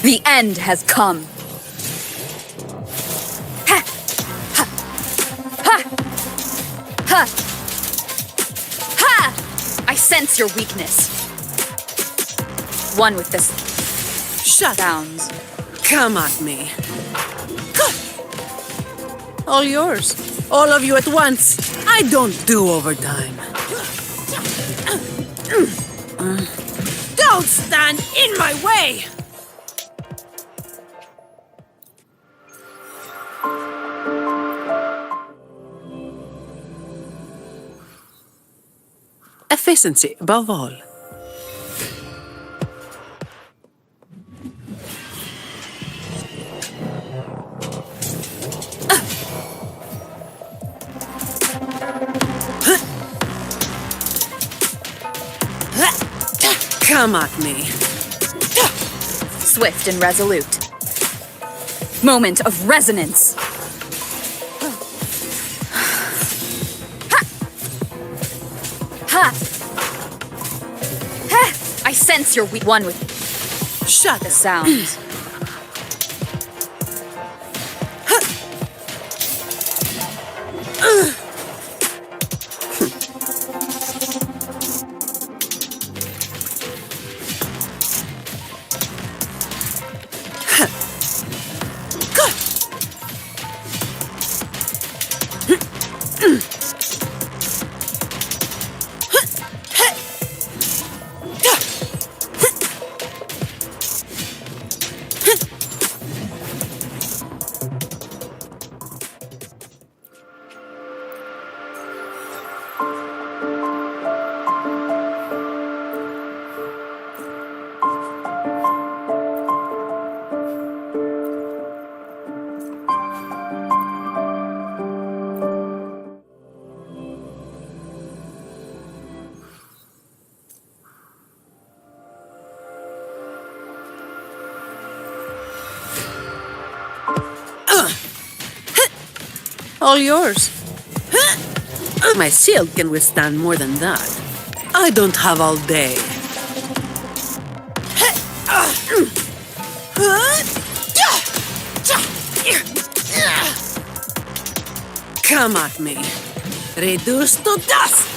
The end has come. Ha! Ha! Ha! Ha! Ha! I sense your weakness. One with this sounds. Come at me. All yours. All of you at once. I don't do overtime. Don't stand in my way! Efficiency above all. Come at me. Swift and resolute. Moment of resonance. Ha! Ha! I sense your weak one with Shut the sounds. All yours. My shield can withstand more than that. I don't have all day. Come at me. Reduced to dust!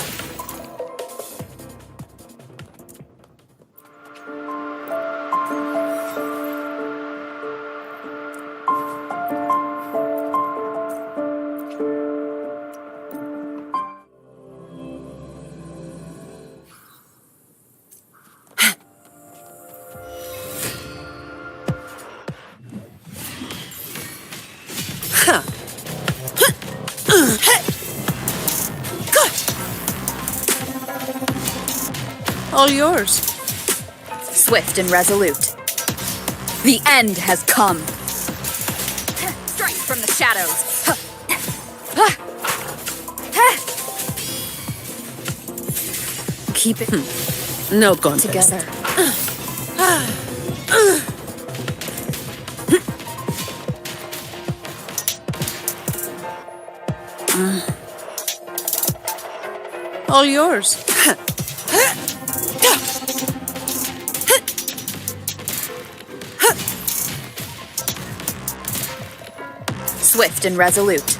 All yours. Swift and resolute. The end has come. Strike from the shadows. Keep it No contest. together. All yours. Swift and resolute.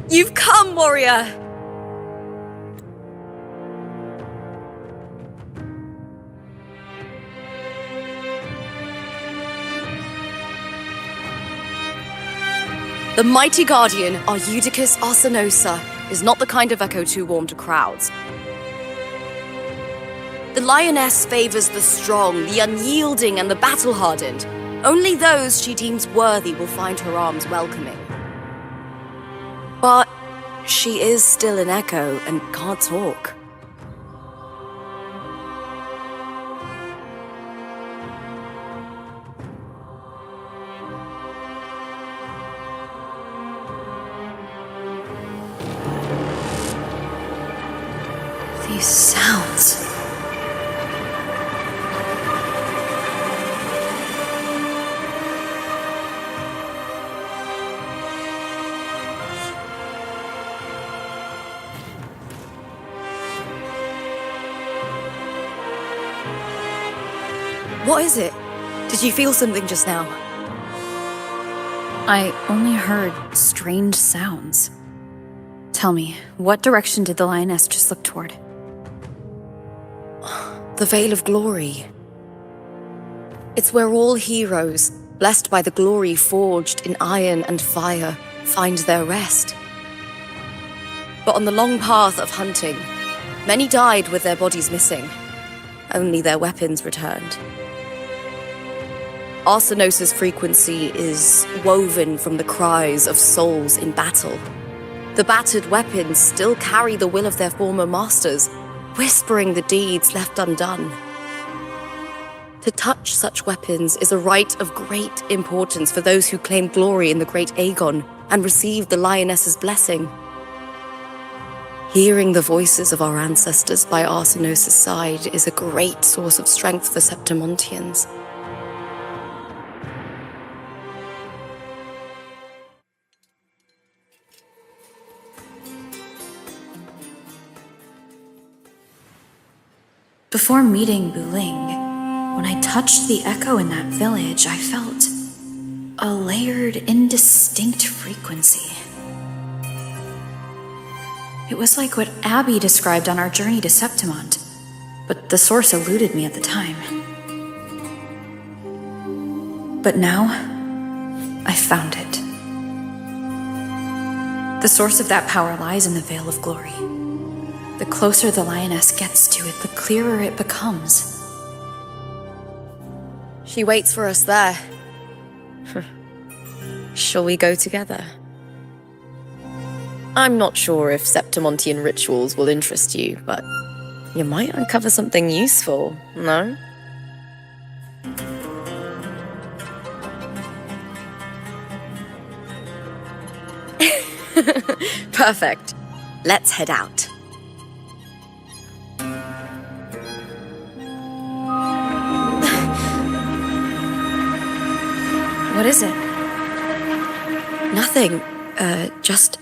You've come, warrior! The mighty guardian, Eudicus Arsenosa, is not the kind of echo too warm to crowds. The lioness favors the strong, the unyielding, and the battle-hardened. Only those she deems worthy will find her arms welcoming. But she is still an echo and can't talk. These sounds. What is it? Did you feel something just now? I only heard strange sounds. Tell me, what direction did the lioness just look toward? The Veil of Glory. It's where all heroes, blessed by the glory forged in iron and fire, find their rest. But on the long path of hunting, many died with their bodies missing. Only their weapons returned. Arsenosa's frequency is woven from the cries of souls in battle. The battered weapons still carry the will of their former masters, whispering the deeds left undone. To touch such weapons is a rite of great importance for those who claim glory in the great Aegon and receive the lioness's blessing. Hearing the voices of our ancestors by Arsenosa's side is a great source of strength for Septimontians. Before meeting Buling, when I touched the echo in that village, I felt a layered, indistinct frequency. It was like what Abby described on our journey to Septimont, but the source eluded me at the time. But now, I found it. The source of that power lies in the Veil of Glory. The closer the lioness gets to it, the clearer it becomes. She waits for us there. Shall we go together? I'm not sure if Septimontian rituals will interest you, but you might uncover something useful, no? Perfect. Let's head out. What is it? Nothing. Just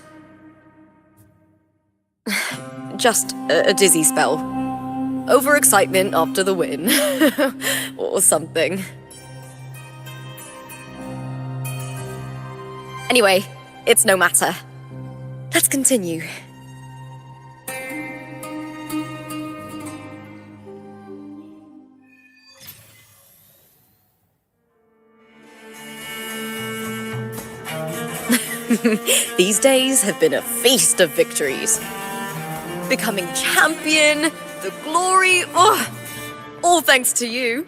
a dizzy spell. Overexcitement after the win. Or something. Anyway, it's no matter. Let's continue. These days have been a feast of victories. Becoming champion, the glory, all thanks to you.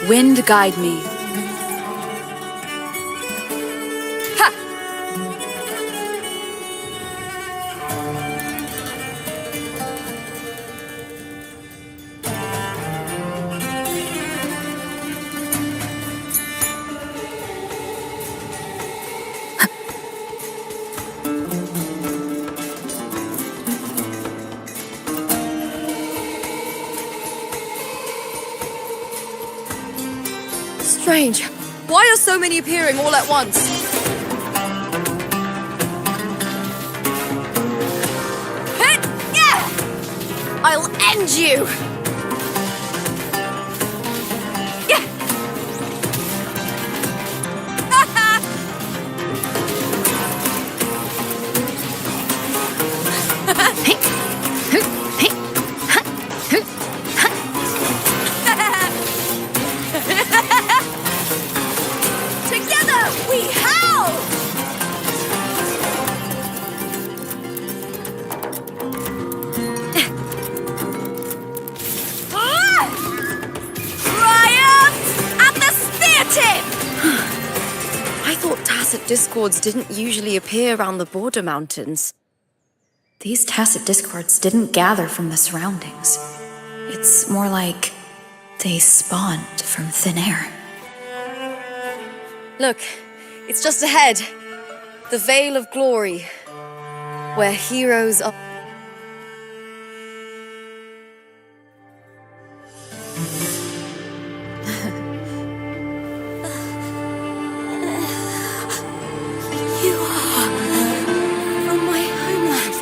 Wind guide me. Strange. Why are so many appearing all at once? Hit! Yeah! I'll end you! Yeah! Together we howl! Triumph at the spear tip! I thought tacit discords didn't usually appear around the border mountains. These tacit discords didn't gather from the surroundings. It's more like they spawned from thin air. Look, it's just ahead. The Veil of Glory, where heroes are... You are from my homeland.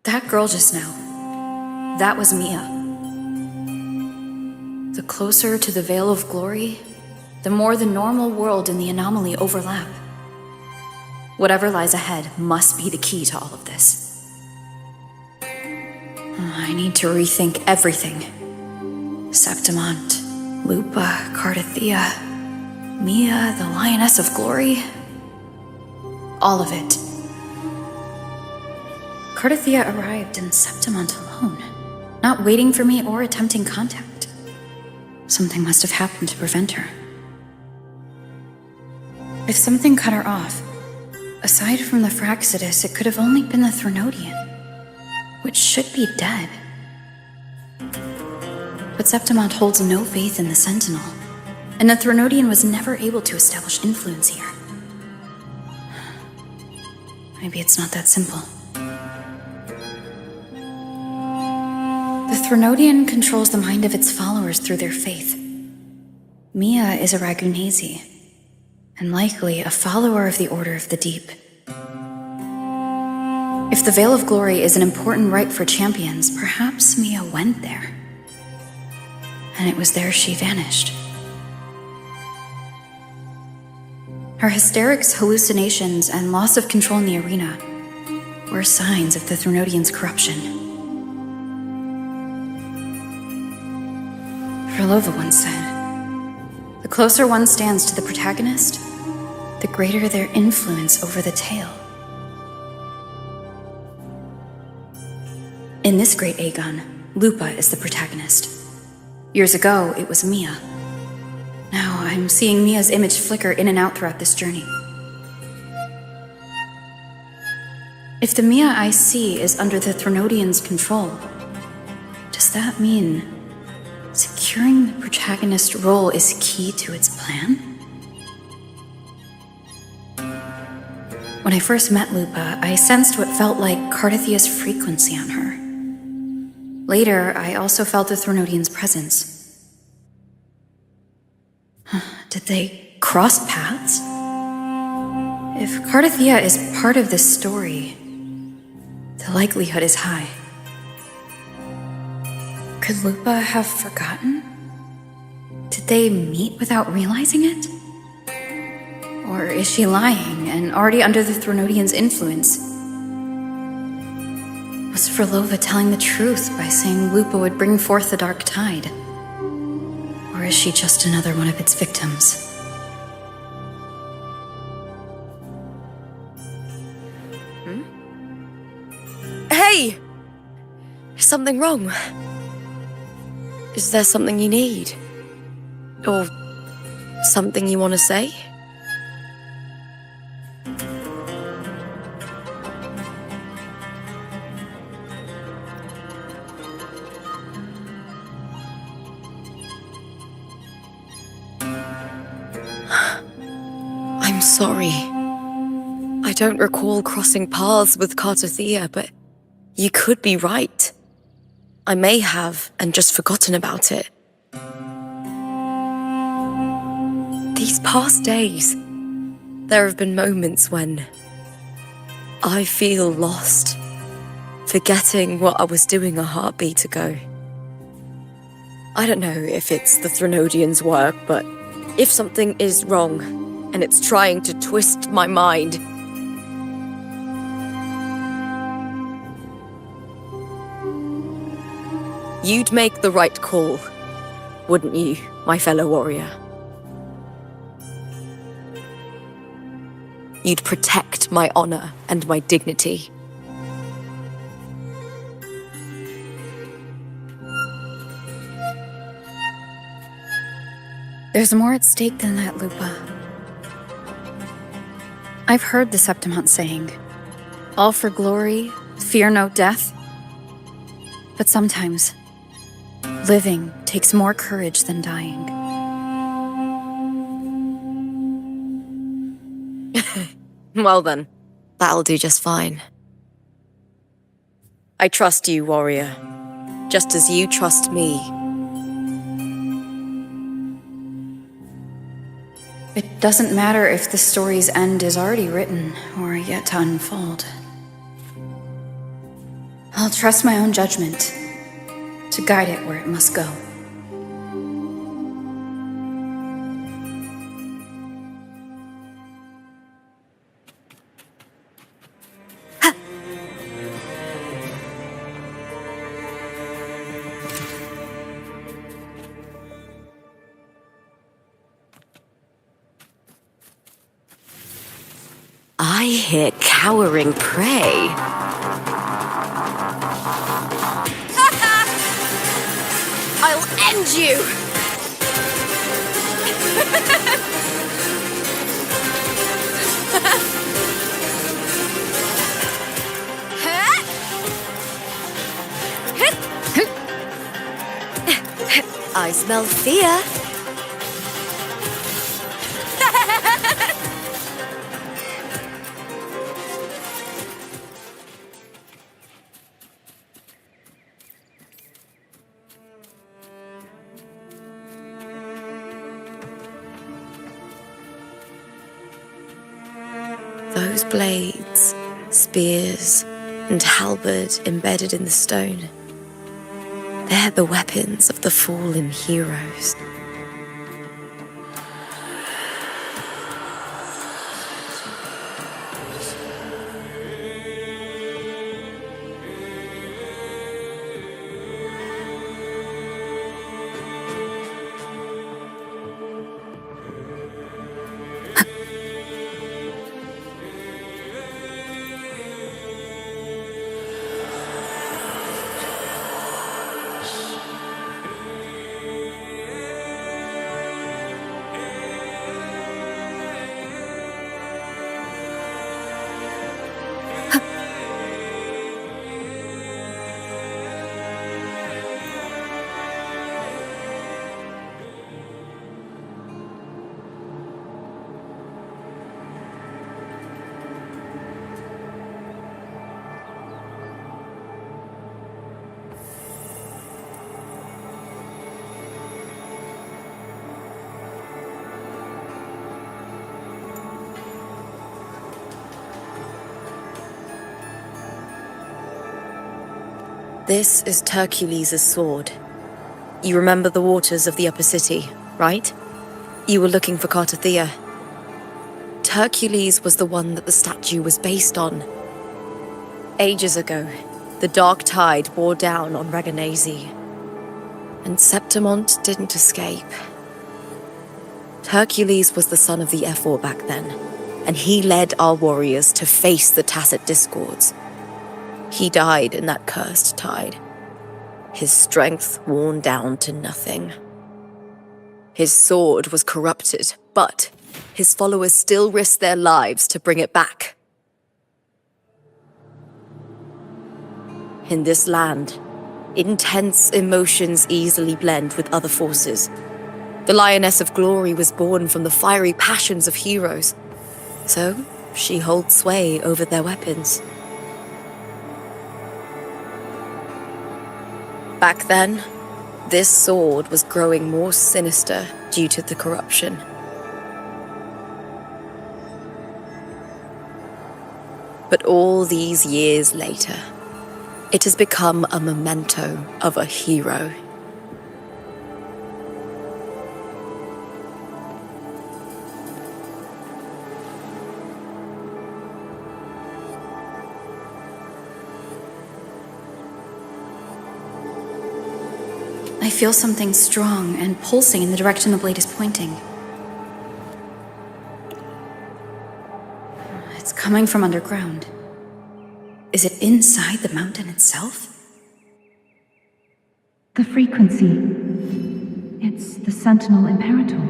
That girl just now, that was Mia. The closer to the Veil of Glory, the more the normal world and the anomaly overlap. Whatever lies ahead must be the key to all of this. I need to rethink everything. Septimont, Lupa, Cardathia, Mia, the Lioness of Glory. All of it. Cardathia arrived in Septimont alone, not waiting for me or attempting contact. Something must have happened to prevent her. If something cut her off, aside from the Fraxidus, it could have only been the Threnodian, which should be dead. But Septimont holds no faith in the Sentinel, and the Threnodian was never able to establish influence here. Maybe it's not that simple. The Threnodian controls the mind of its followers through their faith. Mia is a Ragunesi, and likely a follower of the Order of the Deep. If the Veil of Glory is an important rite for champions, perhaps Mia went there. And it was there she vanished. Her hysterics, hallucinations, and loss of control in the arena were signs of the Threnodian's corruption. Frolova once said, "The closer one stands to the protagonist, the greater their influence over the tale." In this great Aegon, Lupa is the protagonist. Years ago, it was Mia. Now I'm seeing Mia's image flicker in and out throughout this journey. If the Mia I see is under the Threnodian's control, does that mean securing the protagonist role is key to its plan? When I first met Lupa, I sensed what felt like Cardathia's frequency on her. Later, I also felt the Threnodian's presence. Did they cross paths? If Cardathia is part of this story, the likelihood is high. Could Lupa have forgotten? Did they meet without realizing it? Or is she lying and already under the Threnodian's influence? Was Frolova telling the truth by saying Lupa would bring forth the Dark Tide? Or is she just another one of its victims? Hey! Is something wrong? Is there something you need? Or something you want to say? I'm sorry. I don't recall crossing paths with Cardathia, but you could be right. I may have and just forgotten about it. These past days, there have been moments when I feel lost, forgetting what I was doing a heartbeat ago. I don't know if it's the Threnodian's work, but if something is wrong, and it's trying to twist my mind, you'd make the right call, wouldn't you, my fellow warrior? You'd protect my honor and my dignity. There's more at stake than that, Lupa. I've heard the Septimont saying, "All for glory, fear no death." But sometimes, living takes more courage than dying. Well then, that'll do just fine. I trust you, warrior, just as you trust me. It doesn't matter if the story's end is already written or yet to unfold. I'll trust my own judgment to guide it where it must go. I hear cowering prey. I'll end you! I smell fear. Those blades, spears, and halberd embedded in the stone, they're the weapons of the fallen heroes. This is Hercules' sword. You remember the waters of the upper city, right? You were looking for Cartathea. Hercules was the one that the statue was based on. Ages ago, the dark tide bore down on Reganese, and Septimont didn't escape. Hercules was the son of the Ephor back then, and he led our warriors to face the Tacit Discords. He died in that cursed tide, his strength worn down to nothing. His sword was corrupted, but his followers still risked their lives to bring it back. In this land, intense emotions easily blend with other forces. The Lioness of Glory was born from the fiery passions of heroes, so she holds sway over their weapons. Back then, this sword was growing more sinister due to the corruption. But all these years later, it has become a memento of a hero. I feel something strong and pulsing in the direction the blade is pointing. It's coming from underground. Is it inside the mountain itself? The frequency. It's the Sentinel Imperator.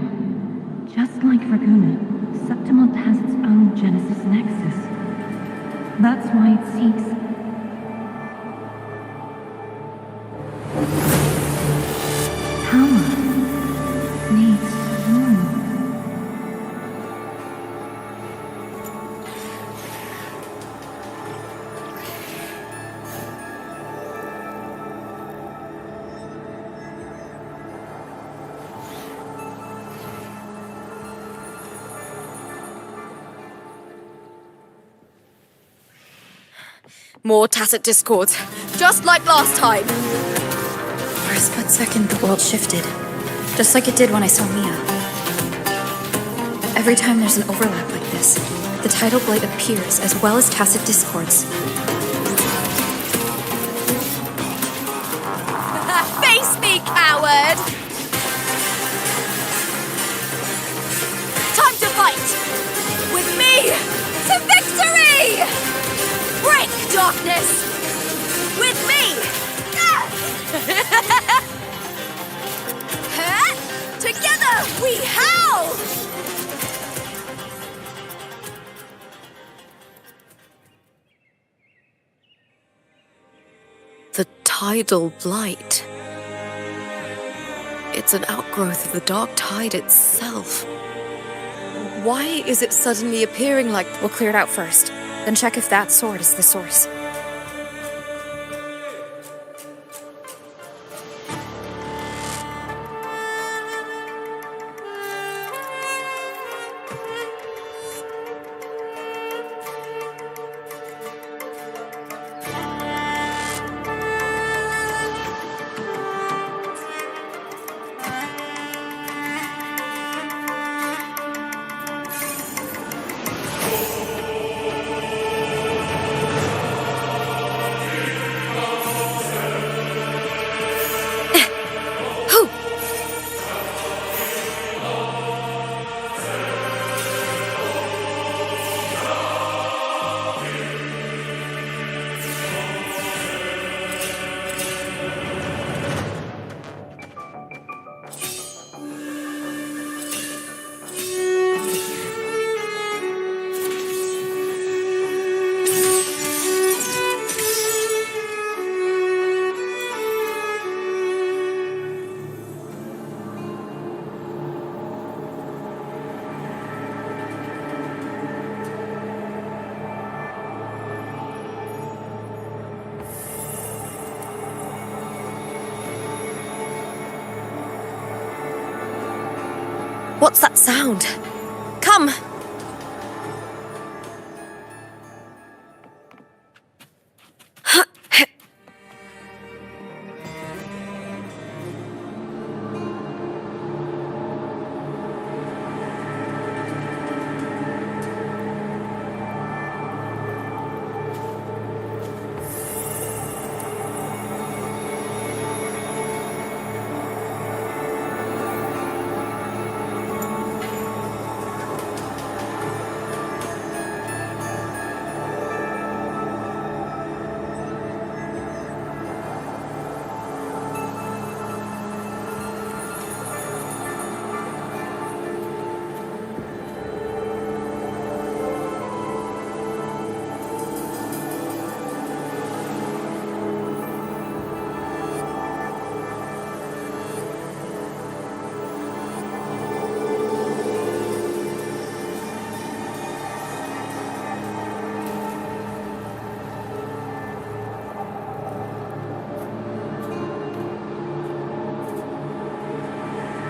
Just like Raguna, Septimont has its own Genesis Nexus. That's why it seeks. Power. Needs room. More Tacit Discords, just like last time. For a split second, the world shifted. Just like it did when I saw Mia. Every time there's an overlap like this, the tidal blade appears as well as Tacit Discords. Face me, coward! Time to fight! With me, to victory! Break darkness! With me! Together we howl! The tidal blight. it's an outgrowth of the dark tide itself. Why is it suddenly appearing like... We'll clear it out first, then check if that sword is the source. What's that sound? Come!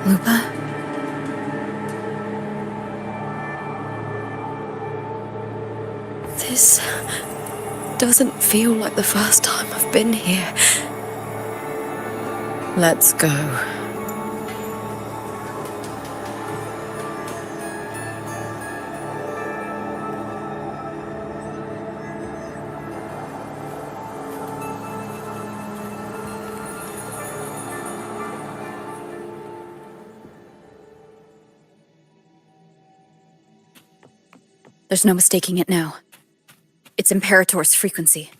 Lupa? This doesn't feel like the first time I've been here. Let's go. There's no mistaking it now. It's Imperator's frequency.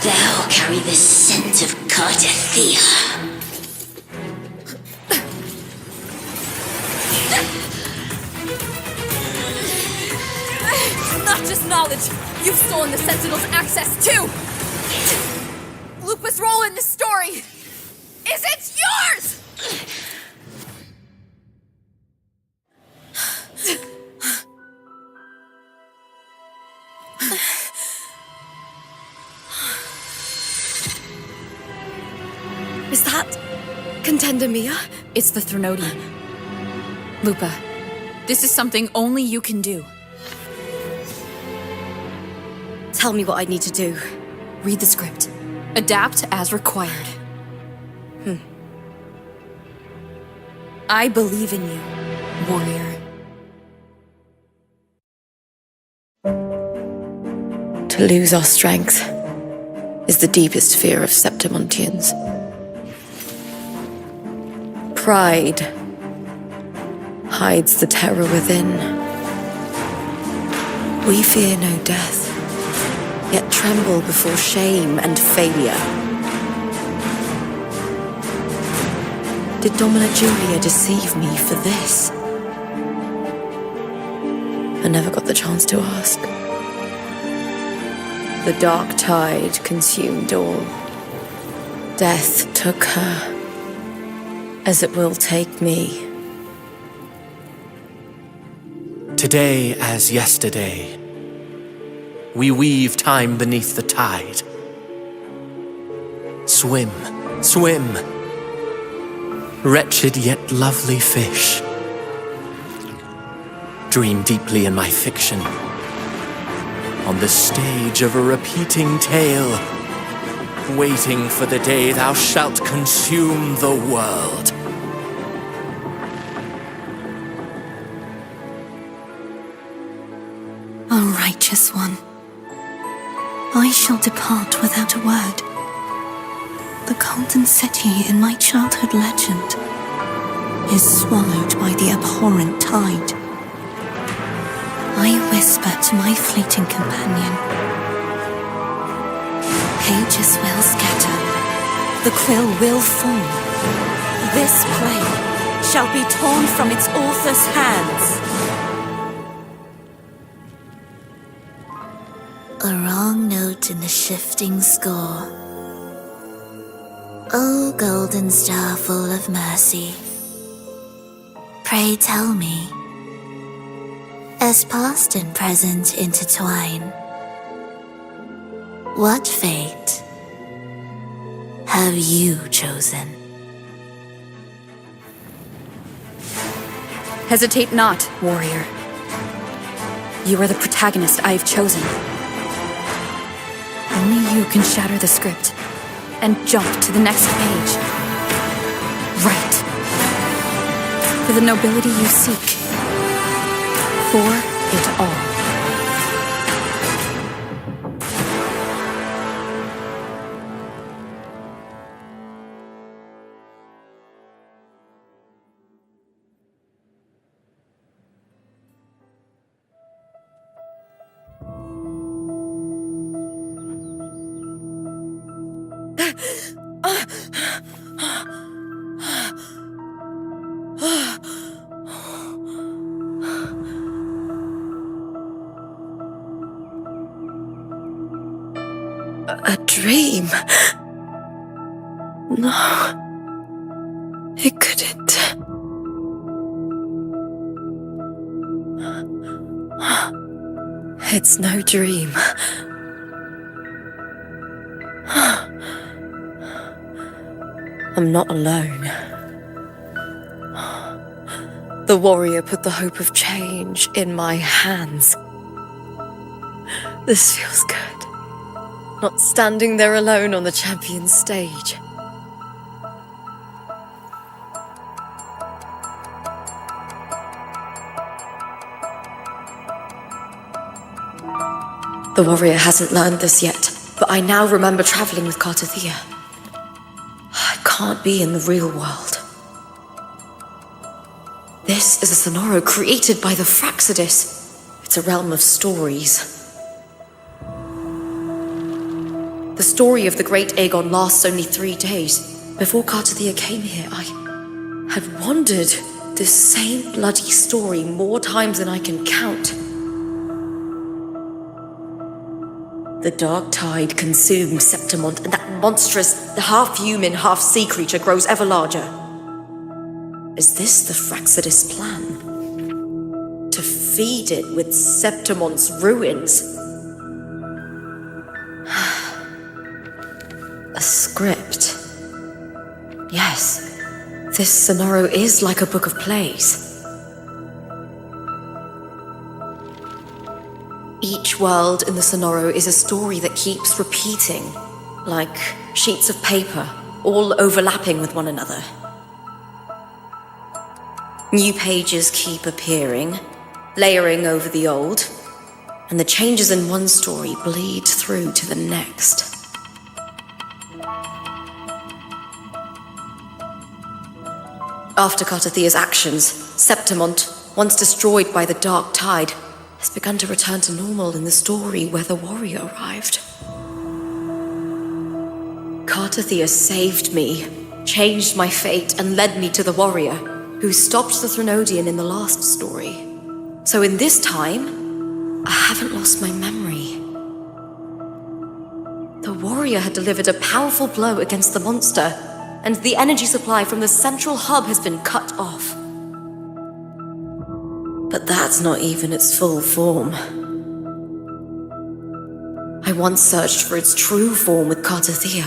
Thou carry the scent of Cardathea. Not just knowledge, you've stolen the Sentinel's access too! Lupa's role in this story isn't yours! Is that Contender Mia? It's the Threnodian. Lupa, this is something only you can do. Tell me what I need to do. Read the script. Adapt as required. I believe in you, warrior. To lose our strength, is the deepest fear of Septimontians. Pride hides the terror within. We fear no death, yet tremble before shame and failure. Did Domina Julia deceive me for this? I never got the chance to ask. The dark tide consumed all. Death took her, as it will take me. Today as yesterday, we weave time beneath the tide. Swim, swim, wretched yet lovely fish. Dream deeply in my fiction, on the stage of a repeating tale, waiting for the day thou shalt consume the world. O righteous one, I shall depart without a word. The golden city in my childhood legend is swallowed by the abhorrent tide. I whisper to my fleeting companion. Pages will scatter, the quill will fall. This play shall be torn from its author's hands. A wrong note in the shifting score. O golden star full of mercy, pray tell me, as past and present intertwine, what fate have you chosen? Hesitate not, warrior. You are the protagonist I have chosen. Only you can shatter the script and jump to the next page. Right. For the nobility you seek. For it all. A dream? No. It couldn't. It's no dream. I'm not alone. The warrior put the hope of change in my hands. This feels good. Not standing there alone on the champion's stage. The warrior hasn't learned this yet, but I now remember traveling with Cartathea. I can't be in the real world. This is a Sonoro created by the Fraxidus. It's a realm of stories. The story of the great Aegon lasts only 3 days. Before Cartathea came here, I had wandered this same bloody story more times than I can count. The dark tide consumed Septimont, and that monstrous, half-human, half-sea creature grows ever larger. Is this the Fraxidus plan? To feed it with Septimont's ruins? A script. Yes, this Sonoro is like a book of plays. Each world in the Sonoro is a story that keeps repeating, like sheets of paper, all overlapping with one another. New pages keep appearing, layering over the old, and the changes in one story bleed through to the next. After Cartathea's actions, Septimont, once destroyed by the Dark Tide, has begun to return to normal in the story where the warrior arrived. Cartathea saved me, changed my fate, and led me to the warrior, who stopped the Threnodian in the last story. So in this time, I haven't lost my memory. The warrior had delivered a powerful blow against the monster, and the energy supply from the central hub has been cut off. But that's not even its full form. I once searched for its true form with Cartathea.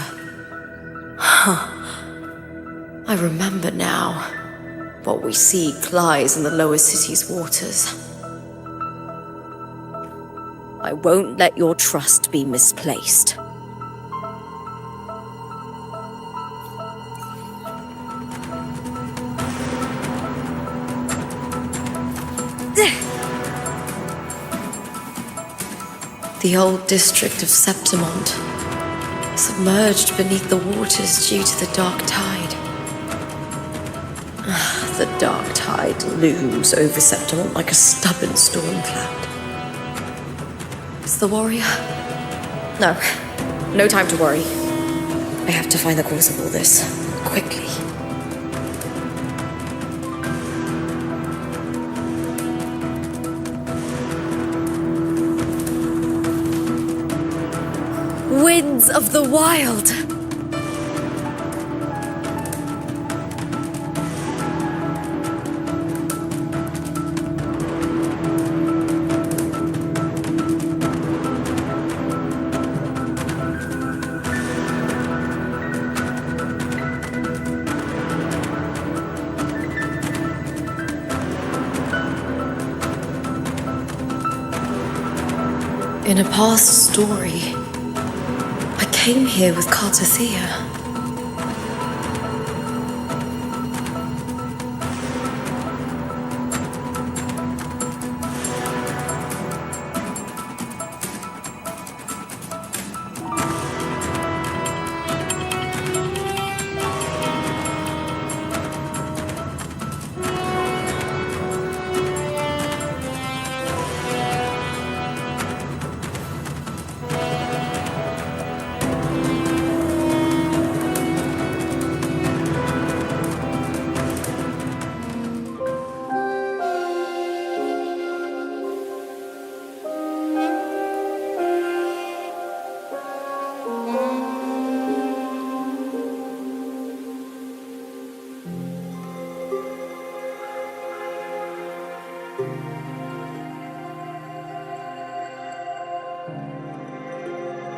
I remember now. What we seek lies in the lower city's waters. I won't let your trust be misplaced. The old district of Septimont, submerged beneath the waters due to the Dark Tide. The Dark Tide looms over Septimont like a stubborn storm cloud. Is the warrior? No time to worry. I have to find the cause of all this, quickly. Winds of the Wild! In a past story, I came here with Cartathea.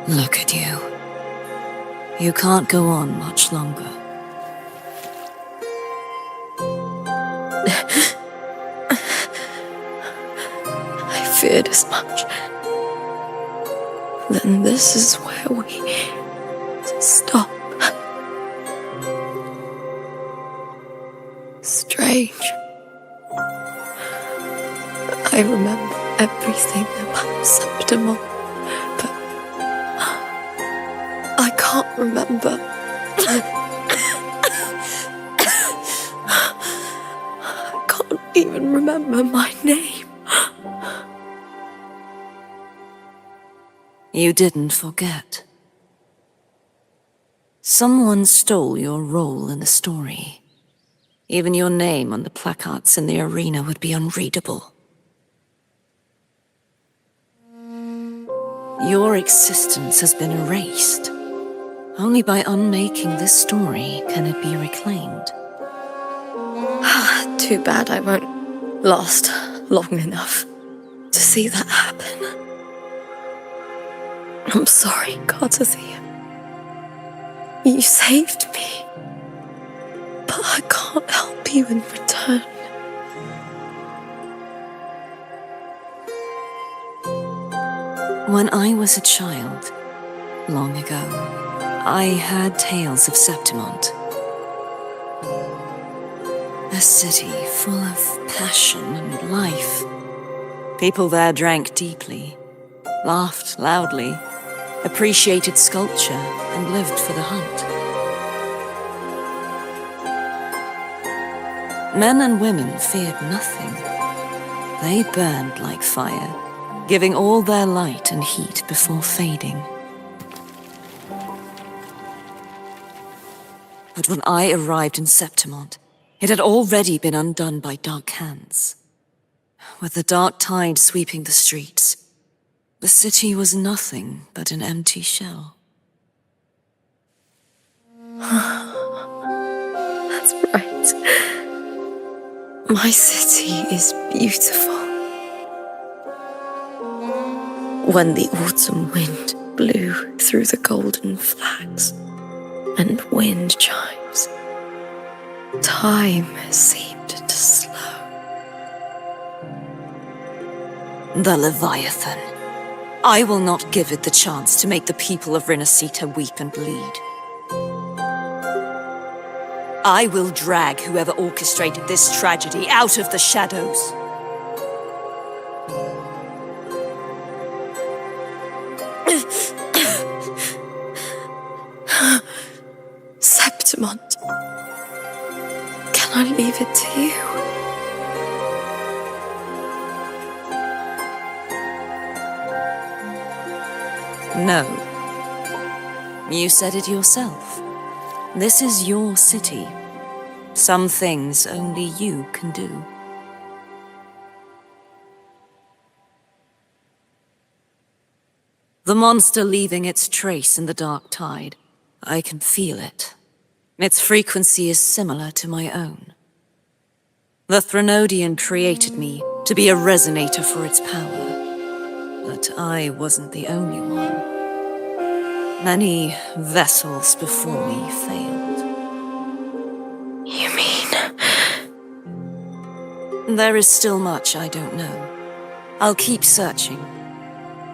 Look at you. You can't go on much longer. I feared as much. Then this is where we stop. Strange. I remember everything about Septimont, but I can't remember. I can't even remember my name. You didn't forget. Someone stole your role in the story. Even your name on the placards in the arena would be unreadable. Your existence has been erased. Only by unmaking this story can it be reclaimed. Too bad I won't last long enough to see that happen. I'm sorry, Cartathea. You saved me, but I can't help you in return. When I was a child, long ago, I heard tales of Septimont. A city full of passion and life. People there drank deeply, laughed loudly, appreciated sculpture, and lived for the hunt. Men and women feared nothing. They burned like fire, giving all their light and heat before fading. But when I arrived in Septimont, it had already been undone by dark hands. With the dark tide sweeping the streets, the city was nothing but an empty shell. That's right. My city is beautiful. When the autumn wind blew through the golden flags and wind chimes, time seemed to slow. The Leviathan. I will not give it the chance to make the people of Renacita weep and bleed. I will drag whoever orchestrated this tragedy out of the shadows. Septimont. Can I leave it to you? No. You said it yourself. This is your city. Some things only you can do. The monster leaving its trace in the dark tide. I can feel it. Its frequency is similar to my own. The Threnodian created me to be a resonator for its power. But I wasn't the only one. Many vessels before me failed. You mean? There is still much I don't know. I'll keep searching.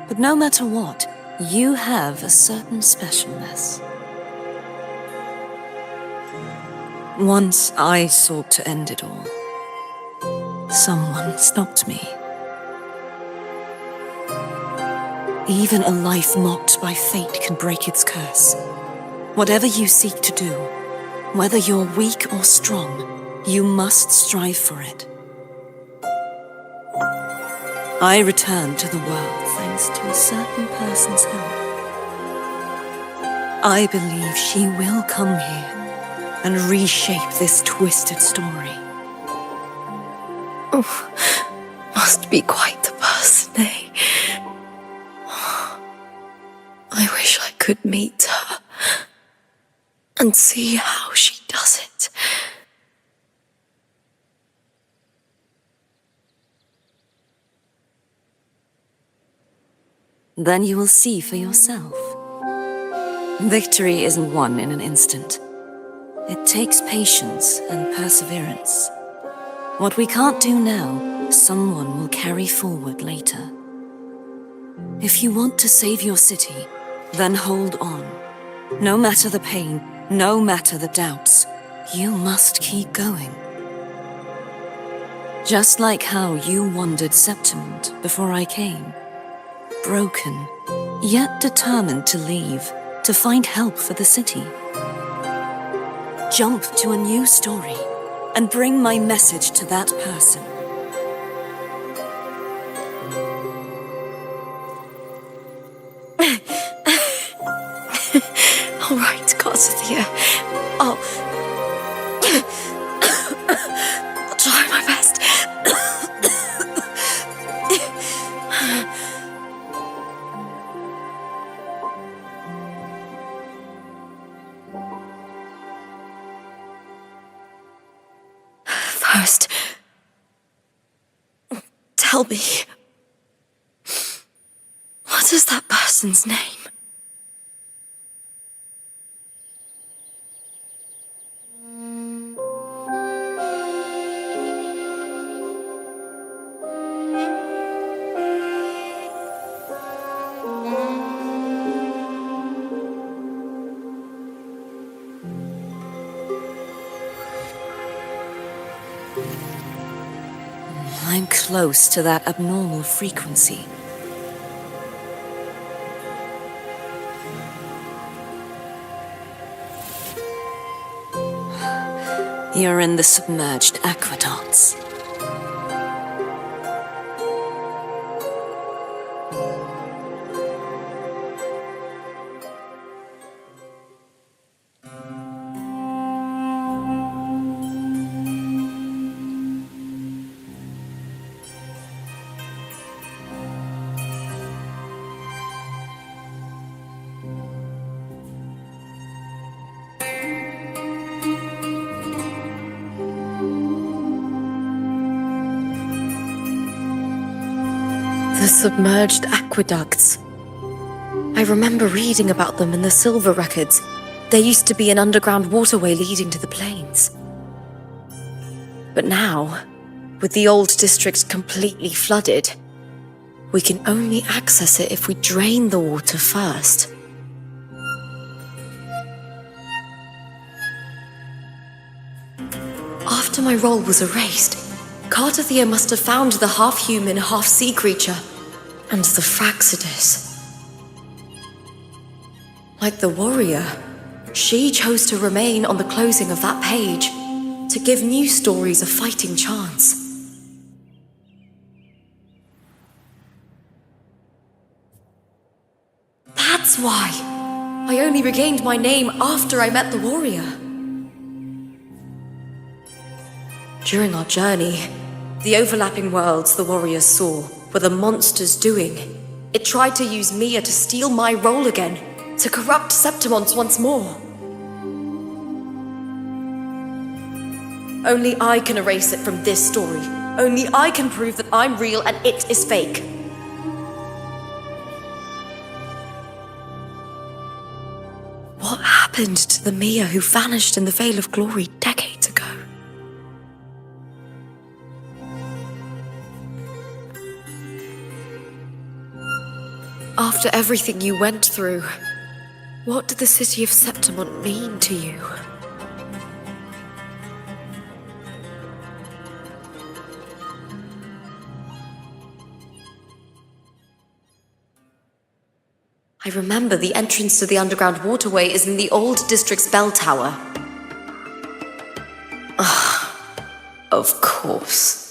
But no matter what, you have a certain specialness. Once I sought to end it all. Someone stopped me. Even a life mocked by fate can break its curse. Whatever you seek to do, whether you're weak or strong, you must strive for it. I returned to the world thanks to a certain person's help. I believe she will come here and reshape this twisted story. Oh, must be quite the person, eh? I wish I could meet her and see how she does it. Then you will see for yourself. Victory isn't won in an instant. It takes patience and perseverance. What we can't do now, someone will carry forward later. If you want to save your city, then hold on. No matter the pain, no matter the doubts, you must keep going. Just like how you wandered Septimont before I came. Broken, yet determined to leave, to find help for the city. Jump to a new story and bring my message to that person. All right, Garcia. I'll try my best. First, tell me, what is that person's name? I'm close to that abnormal frequency. You're in the submerged aqueducts. The submerged aqueducts. I remember reading about them in the Silver records. There used to be an underground waterway leading to the plains. But now, with the old district completely flooded, we can only access it if we drain the water first. After my role was erased, Cartathea must have found the half-human, half-sea creature and the Fraxidus. Like the warrior, she chose to remain on the closing of that page to give new stories a fighting chance. That's why I only regained my name after I met the warrior. During our journey, the overlapping worlds the warriors saw were the monsters doing. It tried to use Mia to steal my role again, to corrupt Septimonts once more. Only I can erase it from this story. Only I can prove that I'm real and it is fake. What happened to the Mia who vanished in the Veil of Glory decades ago? After everything you went through, what did the city of Septimont mean to you? I remember the entrance to the underground waterway is in the old district's bell tower. Of course.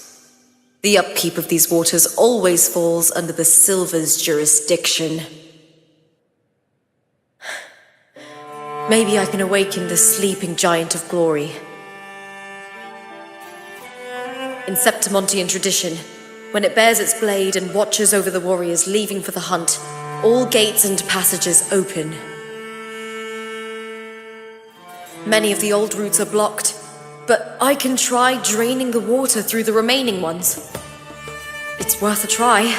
The upkeep of these waters always falls under the Silver's jurisdiction. Maybe I can awaken the sleeping giant of glory. In Septimontian tradition, when it bears its blade and watches over the warriors leaving for the hunt, all gates and passages open. Many of the old routes are blocked, but I can try draining the water through the remaining ones. It's worth a try.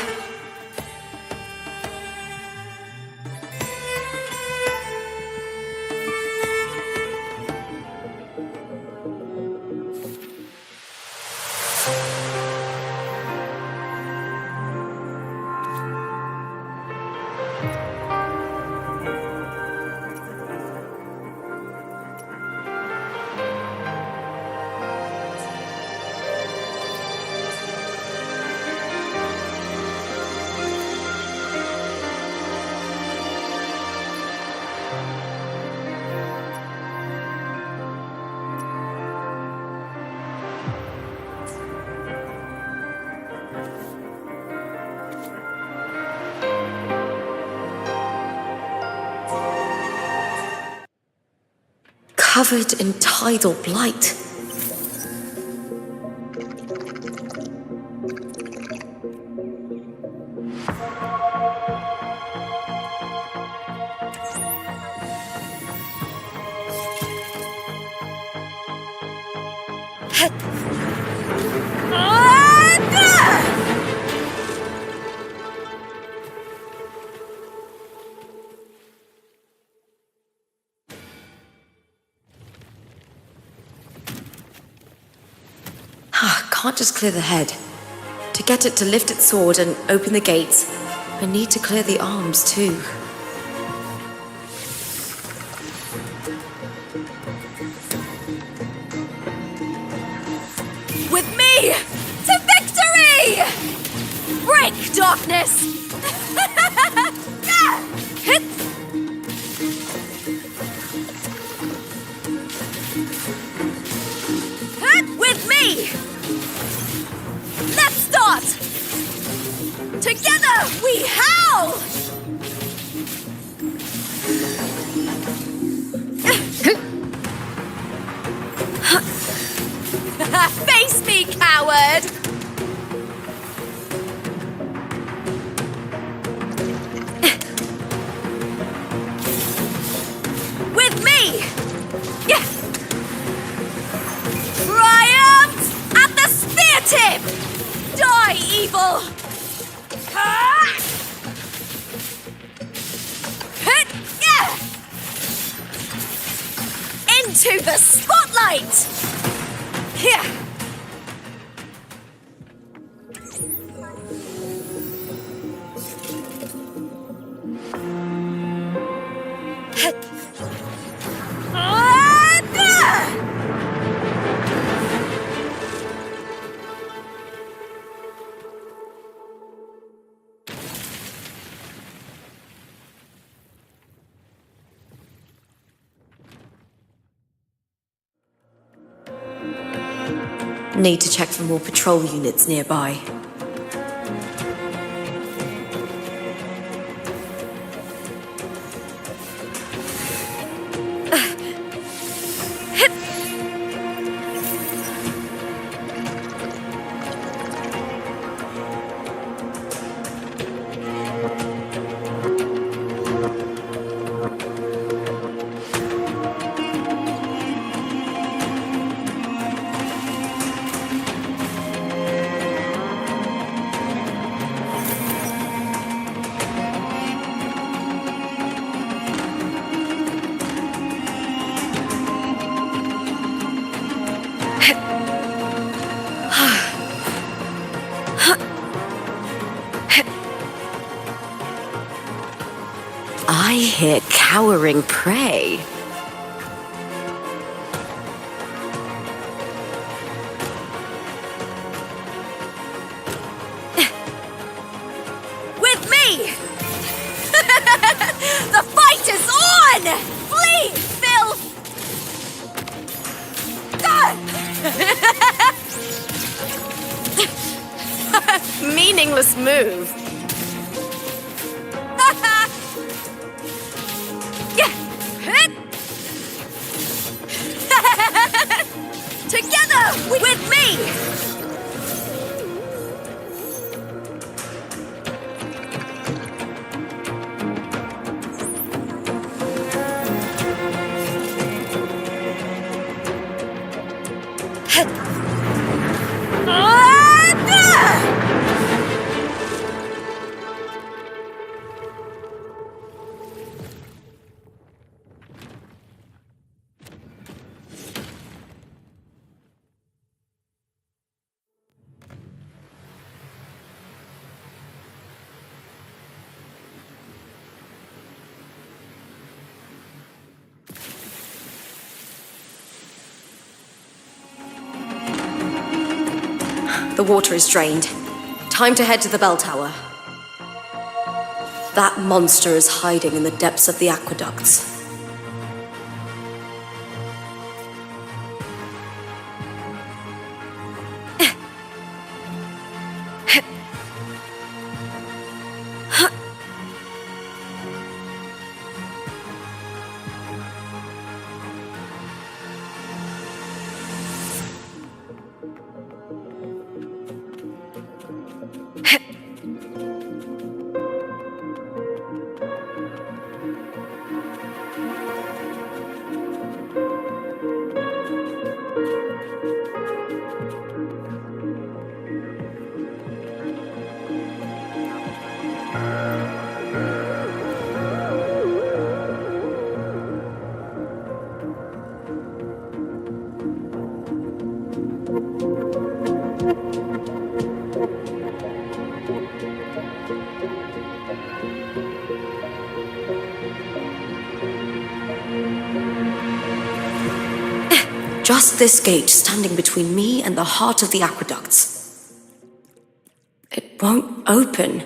Covered in tidal blight. Can't just clear the head. To get it to lift its sword and open the gates, I need to clear the arms too. With me to victory! Break, darkness! Face me, coward! With me! Yeah. Triumph at the spear tip! Die, evil! Yeah. Into the spotlight! Here! Need to check for more patrol units nearby. I hear cowering prey. With me! The fight is on! Flee, filth! Meaningless move. Together with me! The water is drained. Time to head to the bell tower. That monster is hiding in the depths of the aqueducts. Just this gate standing between me and the heart of the aqueducts. It won't open.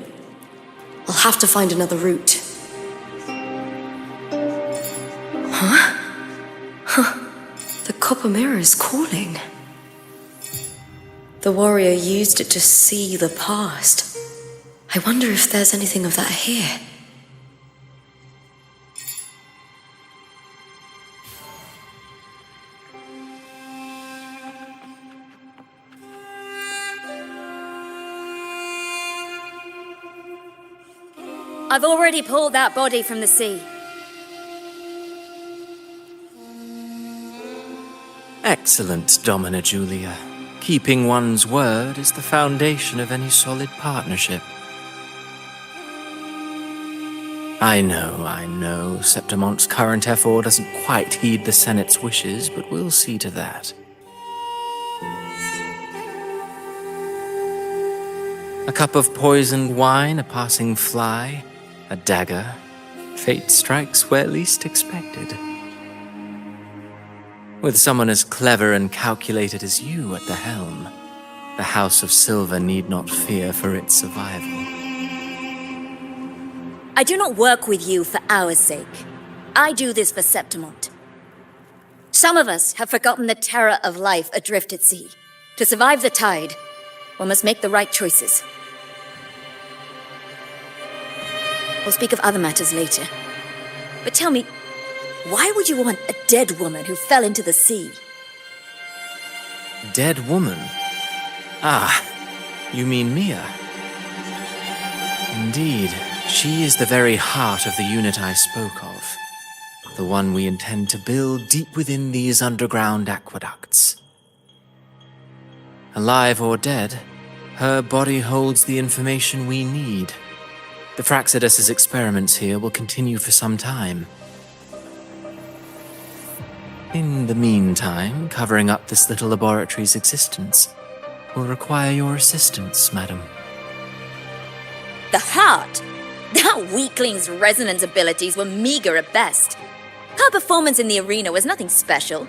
I'll have to find another route. The copper mirror is calling. The warrior used it to see the past. I wonder if there's anything of that here. I've already pulled that body from the sea. Excellent, Domina Julia. Keeping one's word is the foundation of any solid partnership. I know, Septimonte's current effort doesn't quite heed the Senate's wishes, but we'll see to that. A cup of poisoned wine, a passing fly, a dagger. Fate strikes where least expected. With someone as clever and calculated as you at the helm, the House of Silver need not fear for its survival. I do not work with you for our sake. I do this for Septimont. Some of us have forgotten the terror of life adrift at sea. To survive the tide, one must make the right choices. We'll speak of other matters later. But tell me, why would you want a dead woman who fell into the sea? Dead woman? Ah, you mean Mia? Indeed, she is the very heart of the unit I spoke of. The one we intend to build deep within these underground aqueducts. Alive or dead, her body holds the information we need. The Fraxidus' experiments here will continue for some time. In the meantime, covering up this little laboratory's existence will require your assistance, madam. The heart? That weakling's resonance abilities were meager at best. Her performance in the arena was nothing special.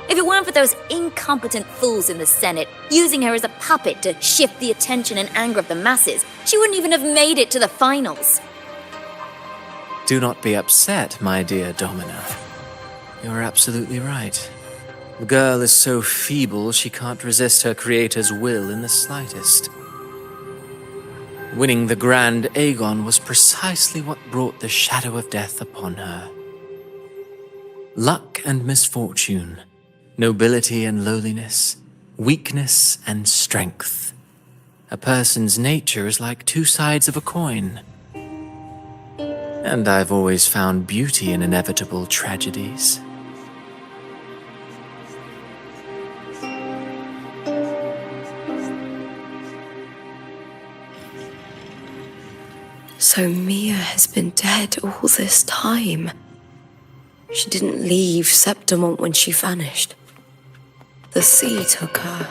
If it weren't for those incompetent fools in the Senate using her as a puppet to shift the attention and anger of the masses, she wouldn't even have made it to the finals. Do not be upset, my dear Domina. You're absolutely right. The girl is so feeble she can't resist her creator's will in the slightest. Winning the Grand Aegon was precisely what brought the shadow of death upon her. Luck and misfortune, nobility and lowliness, weakness and strength. A person's nature is like two sides of a coin. And I've always found beauty in inevitable tragedies. So Mia has been dead all this time. She didn't leave Septimont when she vanished. The sea took her.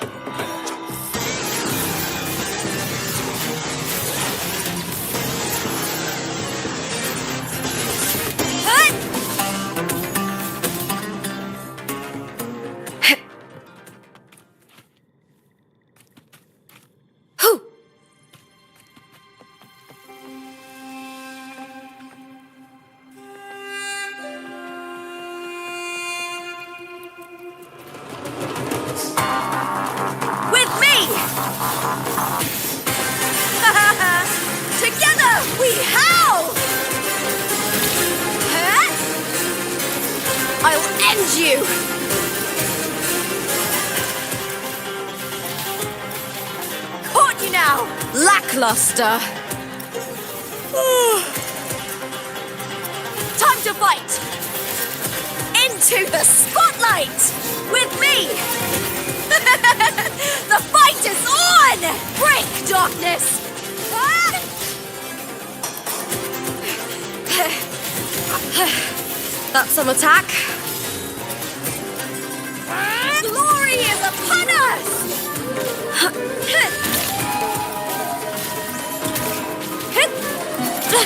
Lackluster. Time to fight! Into the spotlight! With me! The fight is on! Break, darkness! That's some attack. Glory is upon us!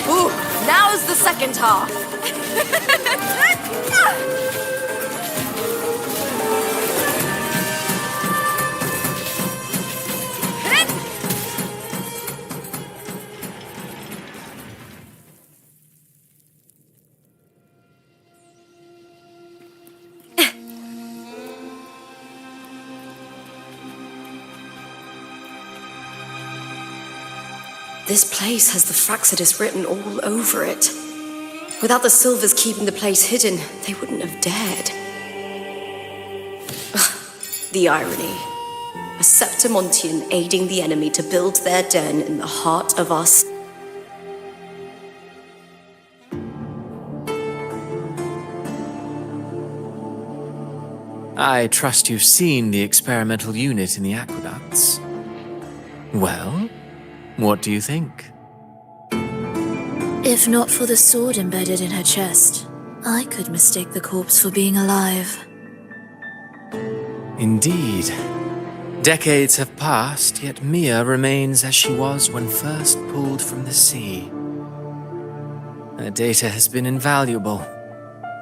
Ooh, now's the second half. This place has the Fraxidus written all over it. Without the Silvers keeping the place hidden, they wouldn't have dared. The irony. A A Septimontian aiding the enemy to build their den in the heart of us. I trust you've seen the experimental unit in the aqueducts. Well, what do you think? If not for the sword embedded in her chest, I could mistake the corpse for being alive. Indeed. Decades have passed, yet Mia remains as she was when first pulled from the sea. Her data has been invaluable.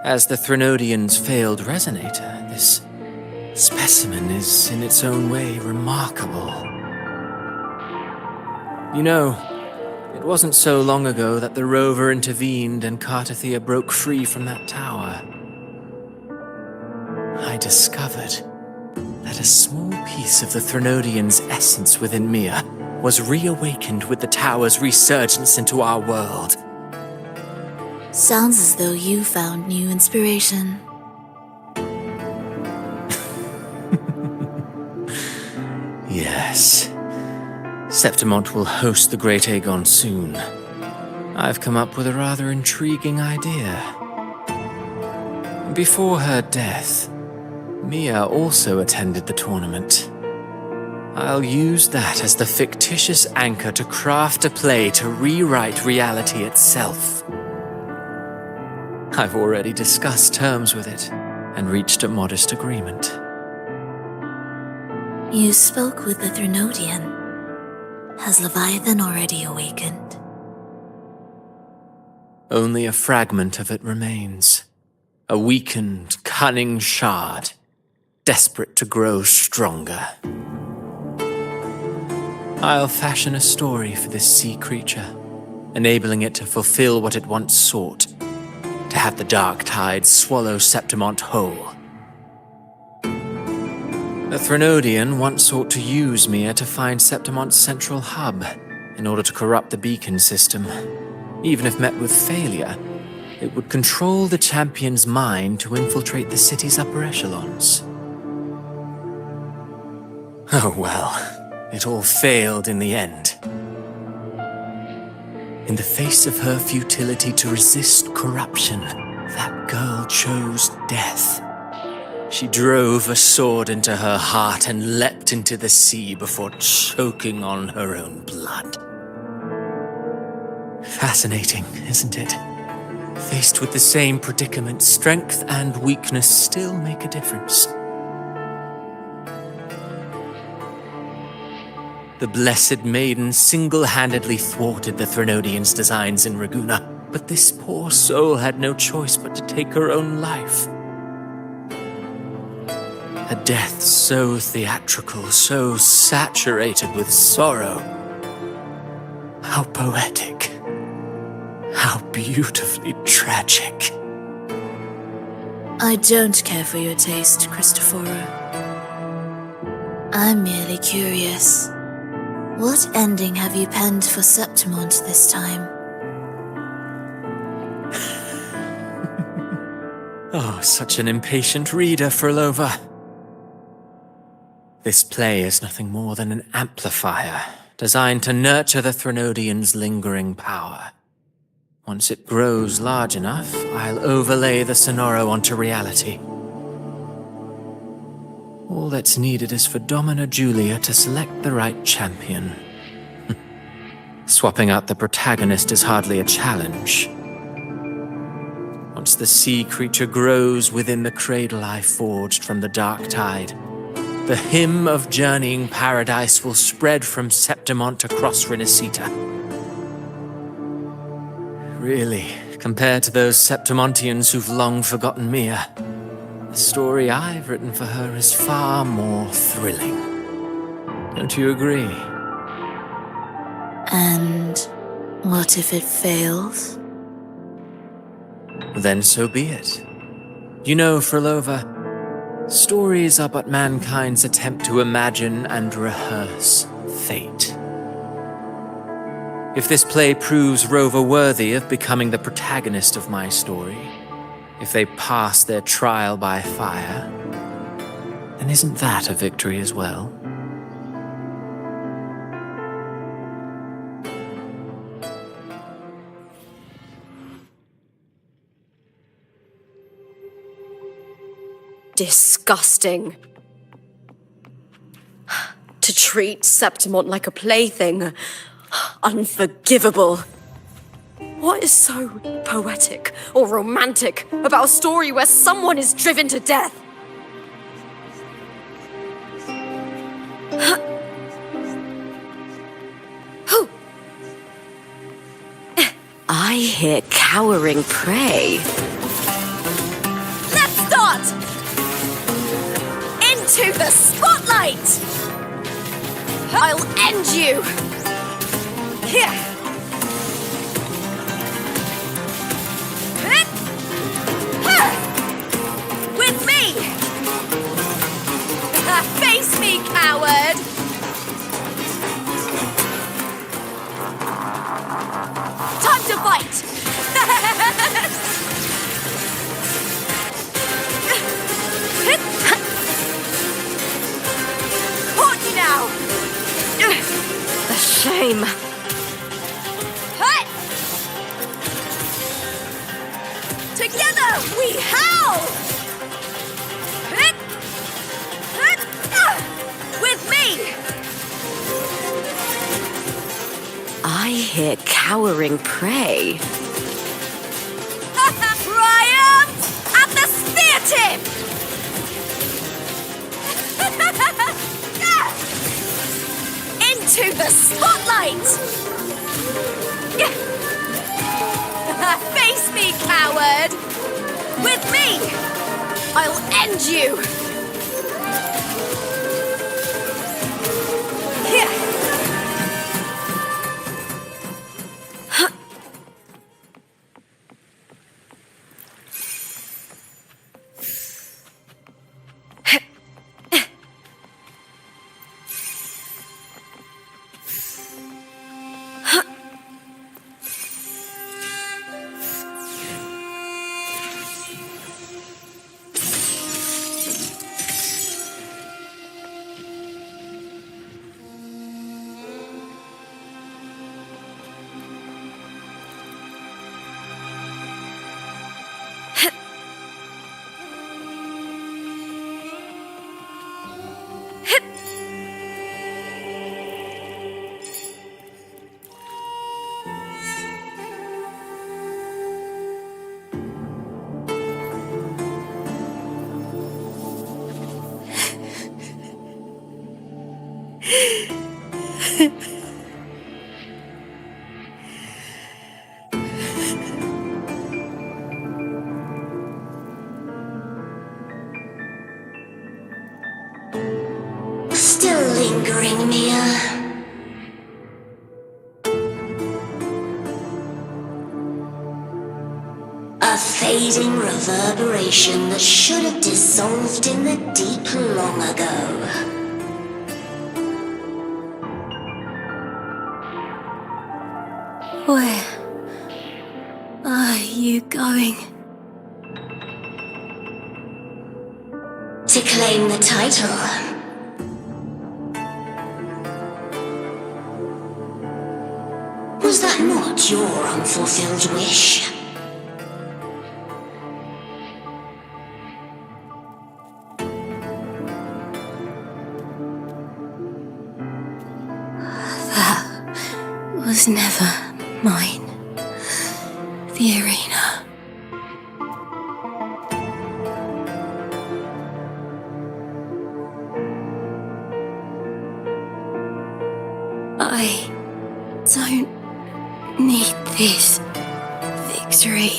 As the Threnodians' failed resonator, this specimen is in its own way remarkable. You know, it wasn't so long ago that the rover intervened and Cartathea broke free from that tower. I discovered that a small piece of the Threnodians' essence within Mia was reawakened with the tower's resurgence into our world. Sounds as though you found new inspiration. Yes. Septimont will host the Great Aegon soon. I've come up with a rather intriguing idea. Before her death, Mia also attended the tournament. I'll use that as the fictitious anchor to craft a play to rewrite reality itself. I've already discussed terms with it and reached a modest agreement. You spoke with the Threnodian. Has Leviathan already awakened? Only a fragment of it remains. A weakened, cunning shard, desperate to grow stronger. I'll fashion a story for this sea creature, enabling it to fulfill what it once sought, to have the dark tide swallow Septimont whole. The Threnodian once sought to use Mia to find Septimont's central hub in order to corrupt the beacon system. Even if met with failure, it would control the champion's mind to infiltrate the city's upper echelons. Oh well, it all failed in the end. In the face of her futility to resist corruption, that girl chose death. She drove a sword into her heart and leapt into the sea before choking on her own blood. Fascinating, isn't it? Faced with the same predicament, strength and weakness still make a difference. The Blessed Maiden single-handedly thwarted the Threnodians' designs in Raguna, but this poor soul had no choice but to take her own life. A death so theatrical, so saturated with sorrow. How poetic. How beautifully tragic. I don't care for your taste, Cristoforo. I'm merely curious. What ending have you penned for Septimont this time? Oh, such an impatient reader, Frolova. This play is nothing more than an amplifier, designed to nurture the Threnodian's lingering power. Once it grows large enough, I'll overlay the Sonoro onto reality. All that's needed is for Domina Julia to select the right champion. Swapping out the protagonist is hardly a challenge. Once the sea creature grows within the cradle I forged from the dark tide, the hymn of journeying paradise will spread from Septimont across Renacita. Really, compared to those Septimontians who've long forgotten Mia, the story I've written for her is far more thrilling. Don't you agree? And what if it fails? Then so be it. You know, Frolova, stories are but mankind's attempt to imagine and rehearse fate. If this play proves Rover worthy of becoming the protagonist of my story, if they pass their trial by fire, then isn't that a victory as well? Disgusting. To treat Septimont like a plaything. Unforgivable. What is so poetic or romantic about a story where someone is driven to death? I hear cowering prey. Let's start! Into the spotlight! I'll end you! Here! With me! Face me, coward! Time to fight! Caught you now! A shame. Together we howl! With me! I hear cowering prey. Triumph at the spear tip! Into the spotlight! Face me, coward! With me! I'll end you! Here! Still lingering, Mia. A fading reverberation that should have dissolved in the deep long ago. Where are you going? To claim the title. Was that not your unfulfilled wish? Was never mine. The arena. I don't need this victory.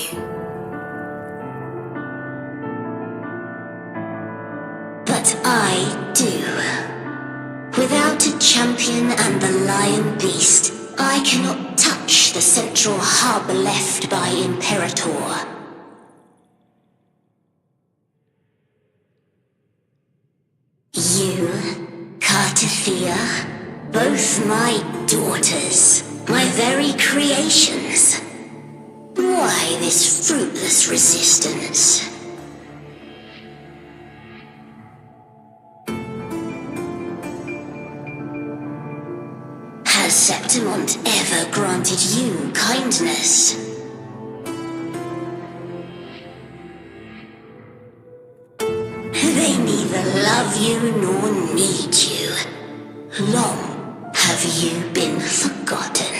But I do. Without a champion and the lion beast, I cannot touch the central hub left by Imperator. You, Cartafia, both my daughters, my very creations. Why this fruitless resistance? Has Septimont ever granted you kindness? love you nor need you. Long have you been forgotten.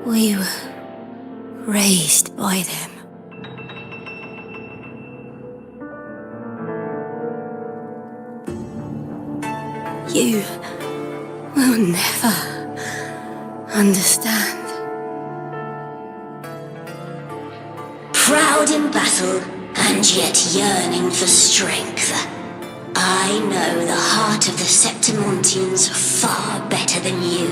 We were raised by them. You will never understand. Proud in battle, and yet yearning for strength. I know the heart of the Septimontians far better than you.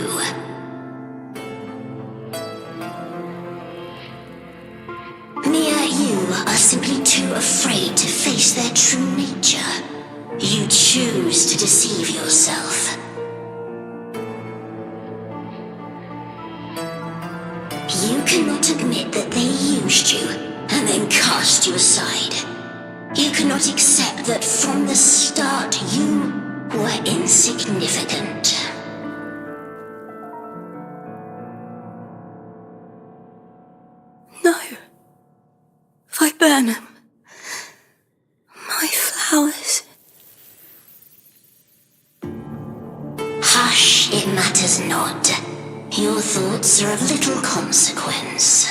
Mia, you are simply too afraid to face their true nature. You choose to deceive yourself. You cannot admit that they used you and then cast you aside. You cannot accept that from the start you were insignificant. No. Viburnum. My flowers. Hush, it matters not. Your thoughts are of little consequence.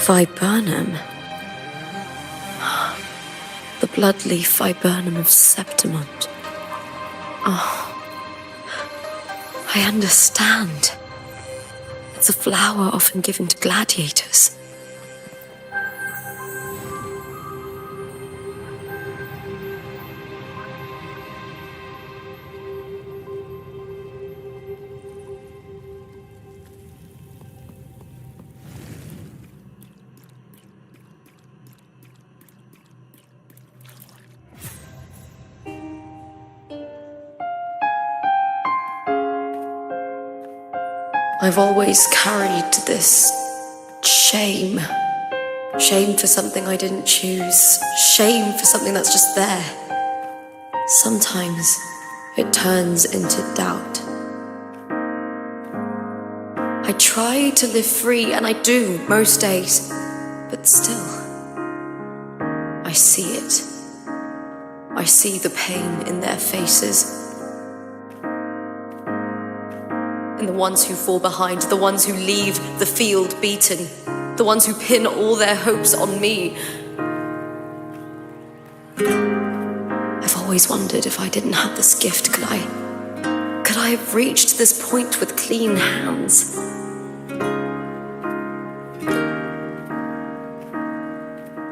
Viburnum. The bloodleaf viburnum of Septimont. Oh, I understand. It's a flower often given to gladiators. I've always carried this shame. Shame for something I didn't choose. Shame for something that's just there. Sometimes it turns into doubt. I try to live free, and I do most days. But still, I see it. I see the pain in their faces. And the ones who fall behind, the ones who leave the field beaten, the ones who pin all their hopes on me. I've always wondered if I didn't have this gift, could I have reached this point with clean hands?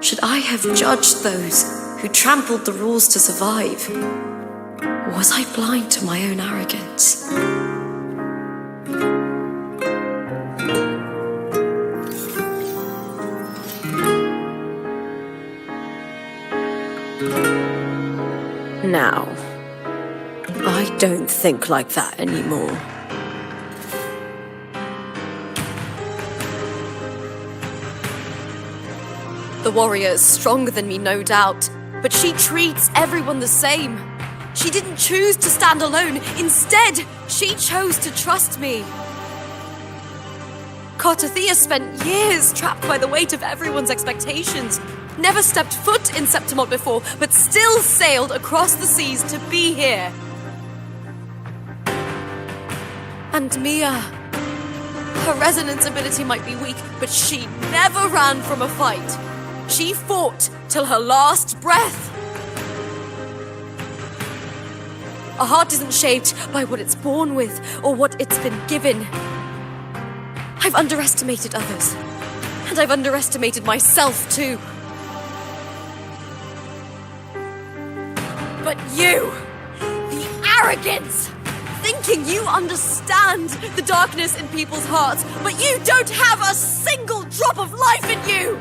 Should I have judged those who trampled the rules to survive? Or was I blind to my own arrogance? Now, I don't think like that anymore. The warrior is stronger than me, no doubt, but she treats everyone the same. She didn't choose to stand alone. Instead, she chose to trust me. Cartothea spent years trapped by the weight of everyone's expectations. Never stepped foot in Septimont before, but still sailed across the seas to be here. And Mia, her resonance ability might be weak, but she never ran from a fight. She fought till her last breath. A heart isn't shaped by what it's born with or what it's been given. I've underestimated others. And I've underestimated myself too. But you, the arrogance, thinking you understand the darkness in people's hearts, but you don't have a single drop of life in you!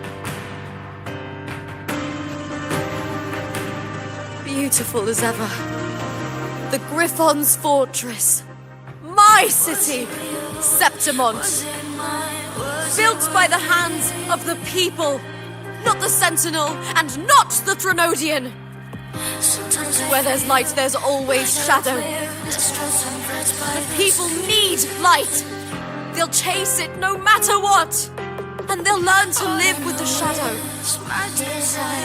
Beautiful as ever. The Griffon's fortress. My city, Septimont. Built by the hands of the people, not the Sentinel and not the Threnodian. Where there's light, there's always shadow. The people need light. They'll chase it no matter what. And they'll learn to live with the shadow.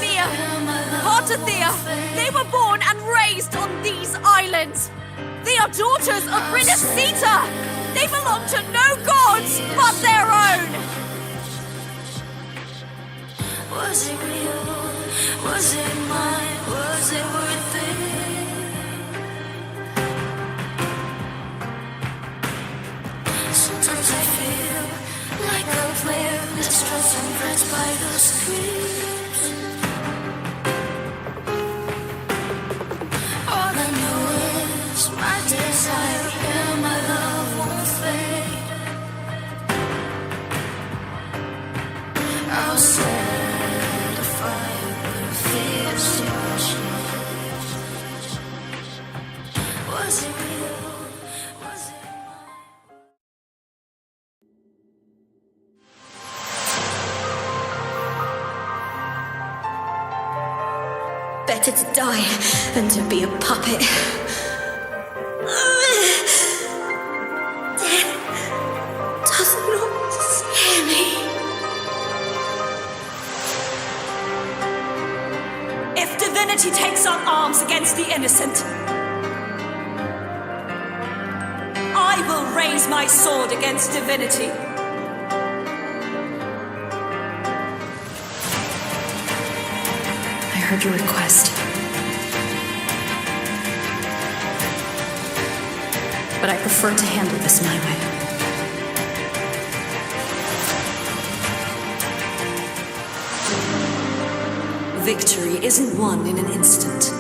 Mia, Partathea, they were born and raised on these islands. They are daughters of Renasita. They belong to no gods but their own. Was it real? Was it mine? Was it worth it? Sometimes I feel like a player that's stressed and pressed by the screens. All I know is my desire and my love won't fade. I'll set a fire when fears to change. Was it real? Was it mine? Better to die than to be a puppet. Death does not scare me. If divinity takes up arms against the innocent, I will raise my sword against divinity. I heard your request. But I prefer to handle this my way. Victory isn't won in an instant.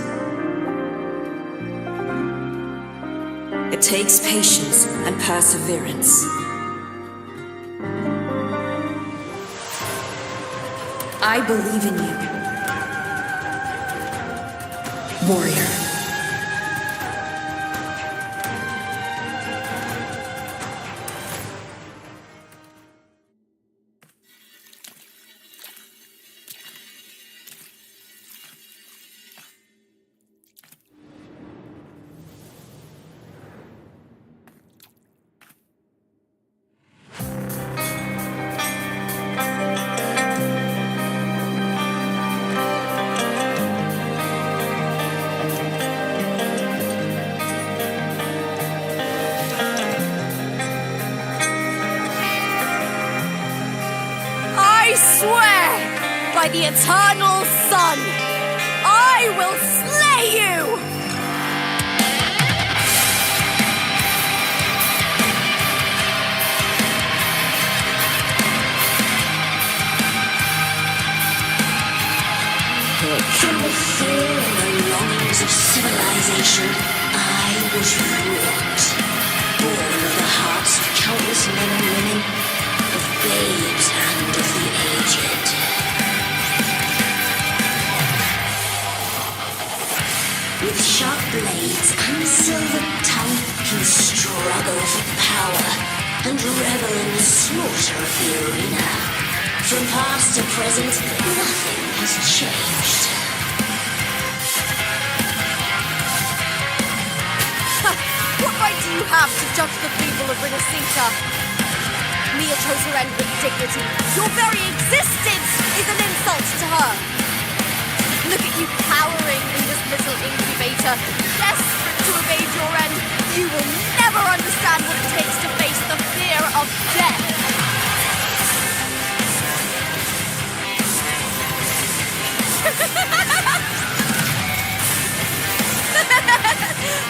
It takes patience and perseverance. I believe in you, warrior. By the eternal sun, I will slay you! From the fear and the longings of civilization, I was wrought. Born of the hearts of countless men and women, of babes and of the aged. With sharp blades and silver tongue can struggle for power and revel in the slaughter of the arena. From past to present, nothing has changed. What right do you have to judge the people of Renasita? Mia chose her end with dignity. Your very existence is an insult to her. Look at you cowering in this little incubator, desperate to evade your end. You will never understand what it takes to face the fear of death.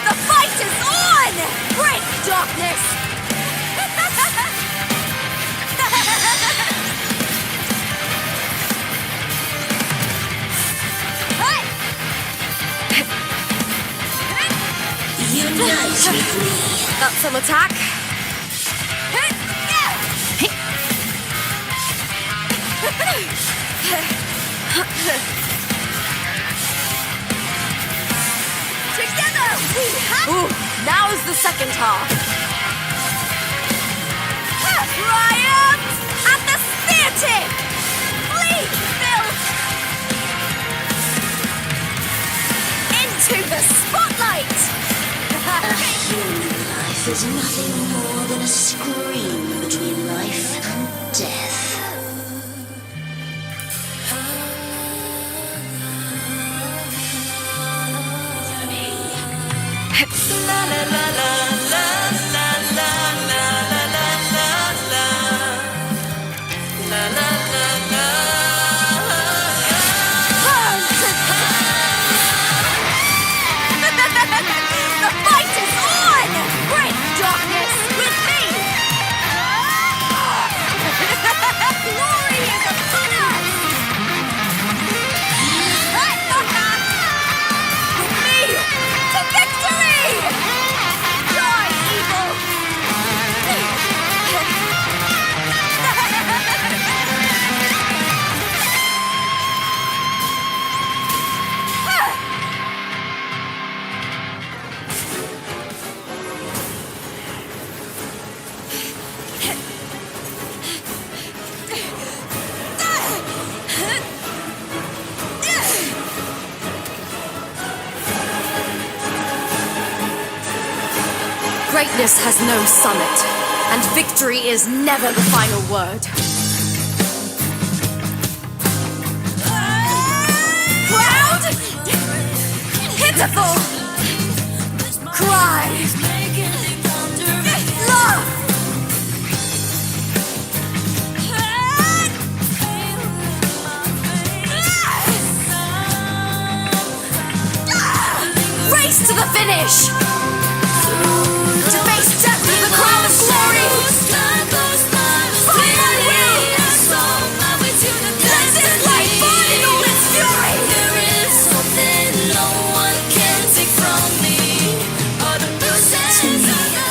The fight Dance with me. Got some attack. Together we have Ooh, now's the second half. triumph at the spear tip! Please, Bill! Into the spotlight! A human life is nothing more than a scream between life and death. The fight is on! Break darkness with me! Glory is upon us! With me to victory! Die, evil! Greatness has no summit, and victory is never the final word. Proud! Pitiful! Cry! Love! Race to the finish! To face death with the crown of glory! Fight my will! Let this light burn in all its fury! There is something no one can take from me. All the bruises on the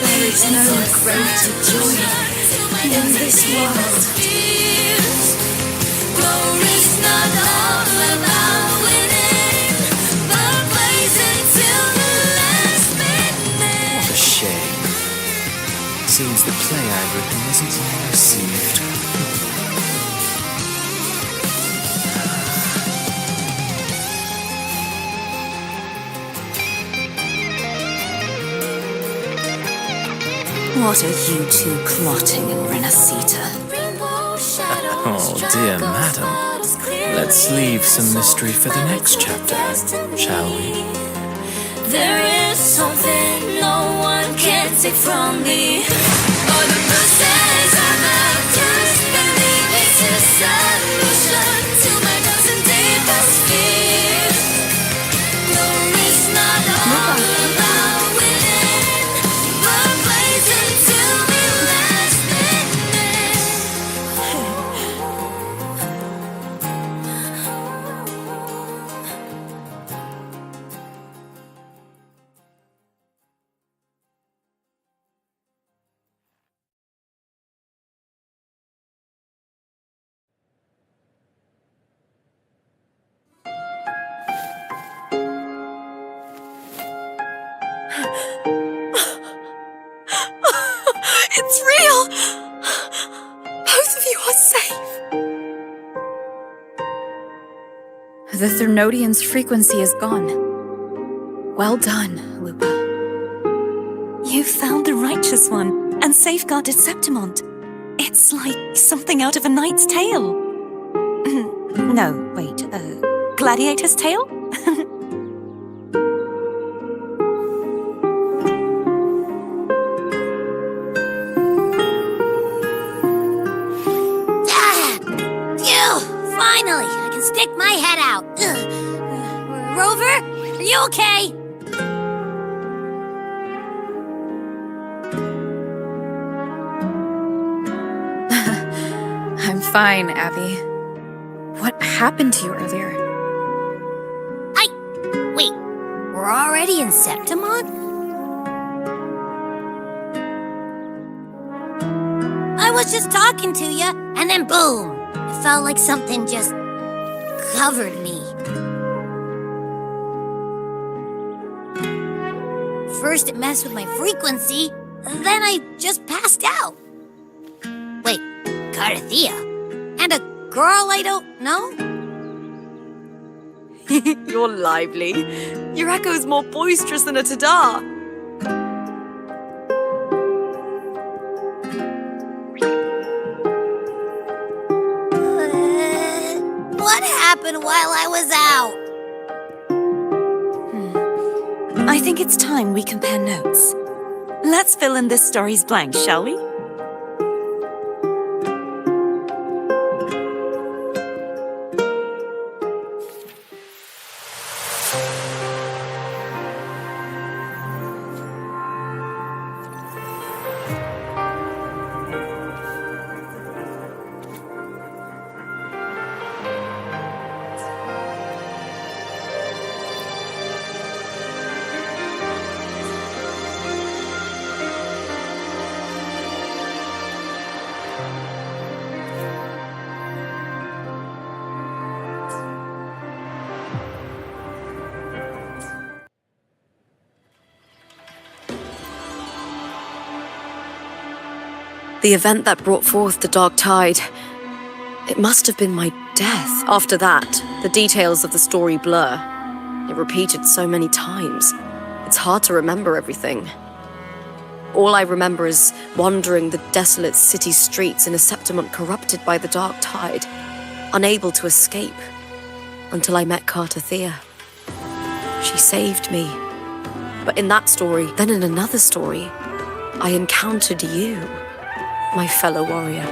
There is no greater joy in this world. Glory's not all about winning, but blazing till the last minute. What a shame. Seems the play I've written isn't well received. What are you two plotting in Renacita? Oh, dear madam. Let's leave some mystery for the next chapter, shall we? There is something no one can take from me. All the bruises on the just believe it's a solution to my dozen deepest fears. Glory's not all about winning, but blazing till the last It's real! Both of you are safe! The Threnodian's frequency is gone. Well done, Lupa. You found the righteous one and safeguarded Septimont. It's like something out of a knight's tale. No, wait, gladiator's tale? Finally, I can stick my head out. Rover, are you okay? I'm fine, Abby. What happened to you earlier? Wait, we're already in Septimont? was just talking to you, and then boom! It felt like something just covered me. First it messed with my frequency, then I just passed out. Wait, Carthea? And a girl I don't know? You're lively. Your echo's more boisterous than a tada. What happened while I was out? I think it's time we compare notes. Let's fill in this story's blanks, shall we? The event that brought forth the dark tide. It must have been my death. After that, the details of the story blur. It repeated so many times. It's hard to remember everything. All I remember is wandering the desolate city streets in a Septimont corrupted by the dark tide, unable to escape, until I met Carthea. She saved me. But in that story, then in another story, I encountered you, my fellow warrior.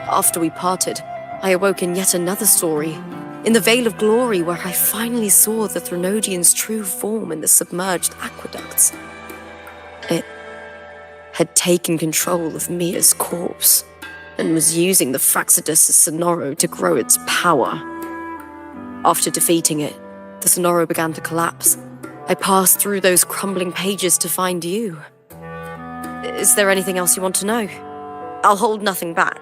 After we parted, I awoke in yet another story, in the Vale of Glory, where I finally saw the Threnodian's true form in the submerged aqueducts. It had taken control of Mia's corpse, and was using the Fraxidus' Sonoro to grow its power. After defeating it, the Sonoro began to collapse. I passed through those crumbling pages to find you. Is there anything else you want to know? I'll hold nothing back.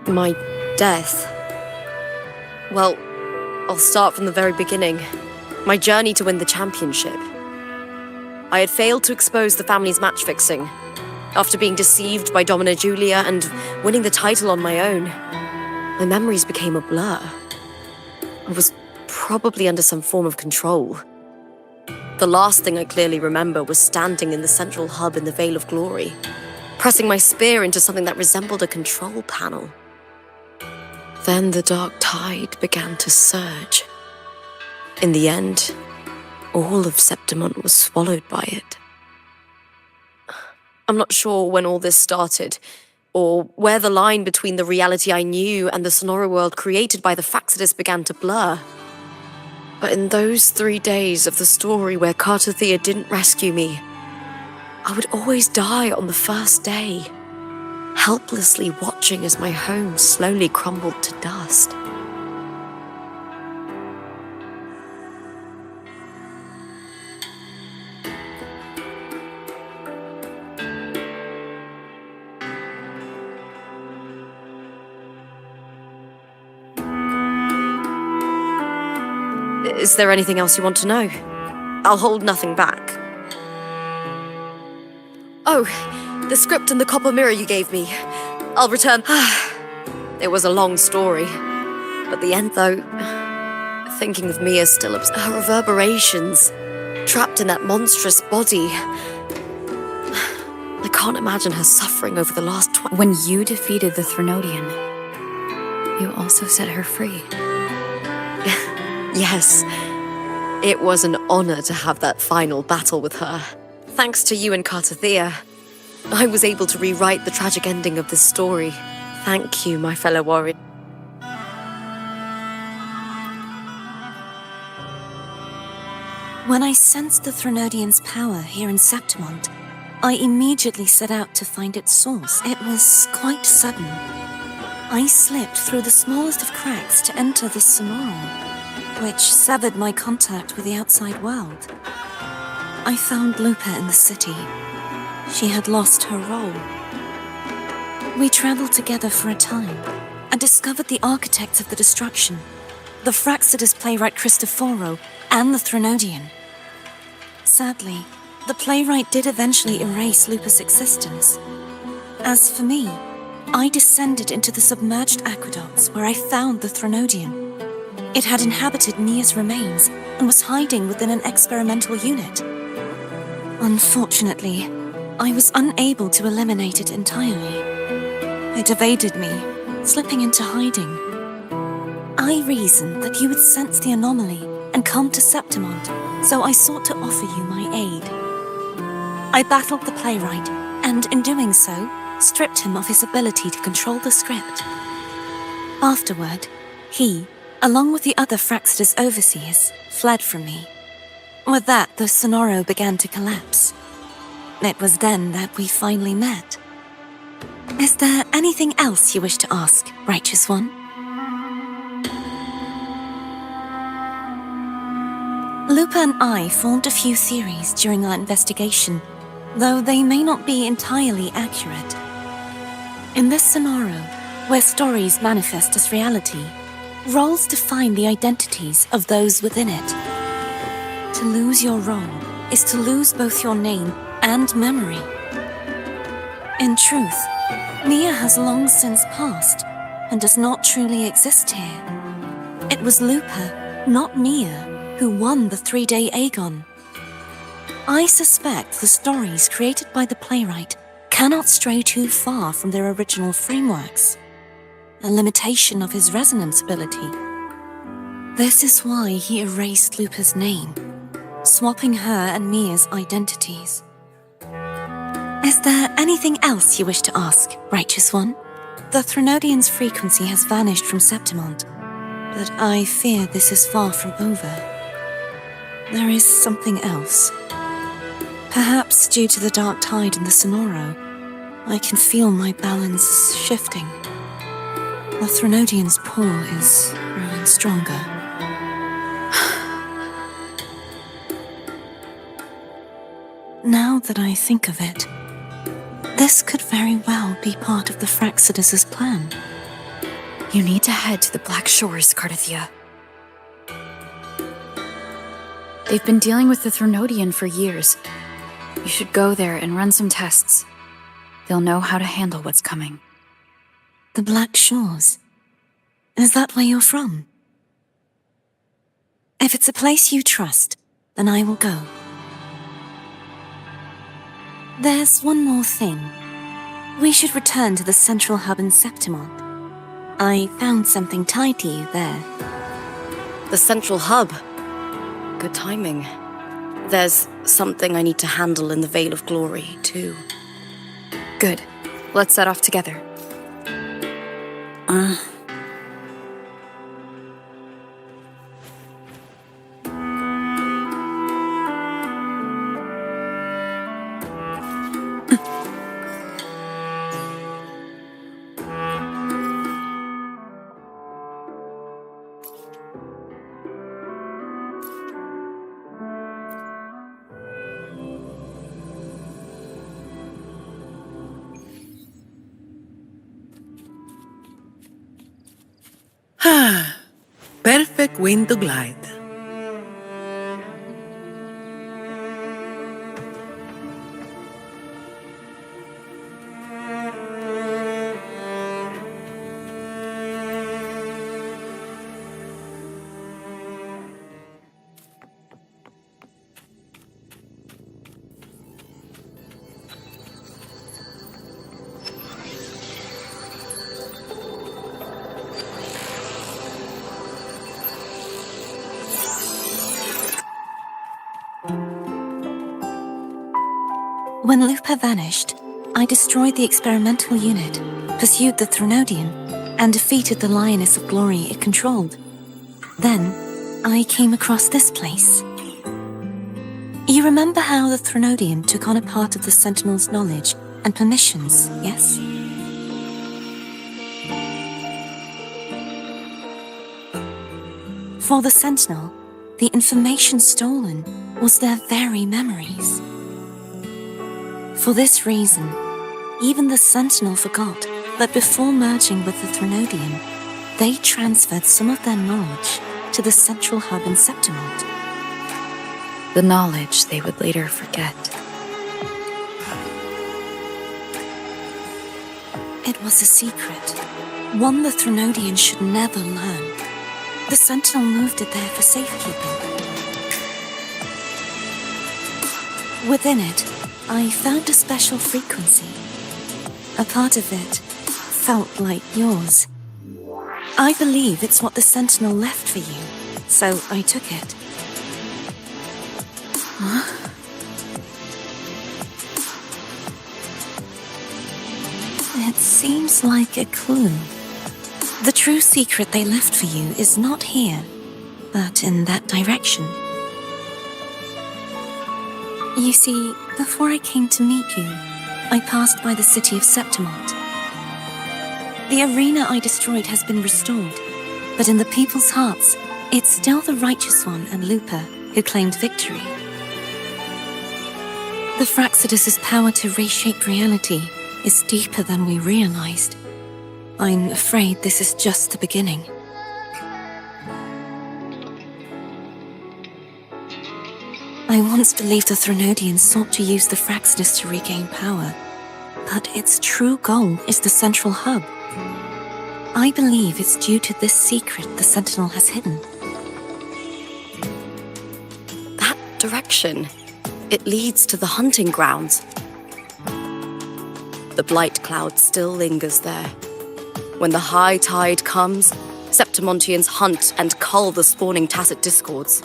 My death. Well, I'll start from the very beginning. My journey to win the championship. I had failed to expose the family's match fixing. After being deceived by Domina Julia and winning the title on my own, my memories became a blur. I was probably under some form of control. The last thing I clearly remember was standing in the central hub in the Vale of Glory, pressing my spear into something that resembled a control panel. Then the dark tide began to surge. In the end, all of Septimont was swallowed by it. I'm not sure when all this started, or where the line between the reality I knew and the Sonoro world created by the Fraxidus began to blur. But in those 3 days of the story where Carthea didn't rescue me, I would always die on the first day, helplessly watching as my home slowly crumbled to dust. Is there anything else you want to know? I'll hold nothing back. Oh, the script and the copper mirror you gave me. I'll return. It was a long story. But the end, though, thinking of Mia still, her reverberations, trapped in that monstrous body. I can't imagine her suffering over the last When you defeated the Threnodian, you also set her free. Yes, it was an honor to have that final battle with her. Thanks to you and Carthea, I was able to rewrite the tragic ending of this story. Thank you, my fellow warrior. When I sensed the Threnodian's power here in Septimont, I immediately set out to find its source. It was quite sudden. I slipped through the smallest of cracks to enter this Sonoro, which severed my contact with the outside world. I found Lupa in the city. She had lost her role. We traveled together for a time and discovered the architects of the destruction, the Fractsidus playwright Cristoforo and the Threnodian. Sadly, the playwright did eventually erase Lupa's existence. As for me, I descended into the submerged aqueducts where I found the Threnodian. It had inhabited Mia's remains and was hiding within an experimental unit. Unfortunately, I was unable to eliminate it entirely. It evaded me, slipping into hiding. I reasoned that you would sense the anomaly and come to Septimont, so I sought to offer you my aid. I battled the playwright, and in doing so, stripped him of his ability to control the script. Afterward, he, along with the other Fractsidus overseers, fled from me. With that, the Sonoro began to collapse. It was then that we finally met. Is there anything else you wish to ask, Righteous One? Lupa and I formed a few theories during our investigation, though they may not be entirely accurate. In this Sonoro, where stories manifest as reality, roles define the identities of those within it. To lose your role is to lose both your name and memory. In truth, Mia has long since passed and does not truly exist here. It was Lupa, not Mia, who won the 3-day Aegon. I suspect the stories created by the playwright cannot stray too far from their original frameworks, a limitation of his resonance ability. This is why he erased Lupa's name, swapping her and Mia's identities. Is there anything else you wish to ask, Righteous One? The Threnodian's frequency has vanished from Septimont, but I fear this is far from over. There is something else. Perhaps due to the dark tide in the Sonoro, I can feel my balance shifting. The Threnodian's pull is growing stronger. Now that I think of it, this could very well be part of the Fractsidus' plan. You need to head to the Black Shores, Cardathia. They've been dealing with the Threnodian for years. You should go there and run some tests. They'll know how to handle what's coming. The Black Shores? Is that where you're from? If it's a place you trust, then I will go. There's one more thing. We should return to the central hub in Septimont. I found something tied to you there. The central hub. Good timing. There's something I need to handle in the Veil of Glory, too. Good. Let's set off together. Perfect wind to glide. When Lupa vanished, I destroyed the experimental unit, pursued the Threnodian, and defeated the Lioness of Glory it controlled. Then, I came across this place. You remember how the Threnodian took on a part of the Sentinel's knowledge and permissions, yes? For the Sentinel, the information stolen was their very memories. For this reason, even the Sentinel forgot that before merging with the Threnodian, they transferred some of their knowledge to the central hub in Septimont. The knowledge they would later forget. It was a secret, one the Threnodian should never learn. The Sentinel moved it there for safekeeping. Within it, I found a special frequency. A part of it felt like yours. I believe it's what the Sentinel left for you, so I took it. Huh? It seems like a clue. The true secret they left for you is not here, but in that direction. You see, before I came to meet you, I passed by the city of Septimont. The arena I destroyed has been restored, but in the people's hearts, it's still the Righteous One and Lupa who claimed victory. The Fraxidus' power to reshape reality is deeper than we realized. I'm afraid this is just the beginning. I once believed the Threnodians sought to use the Fraxidus to regain power, but its true goal is the central hub. I believe it's due to this secret the Sentinel has hidden. That direction, it leads to the hunting grounds. The blight cloud still lingers there. When the high tide comes, Septimontians hunt and cull the spawning tacit discords.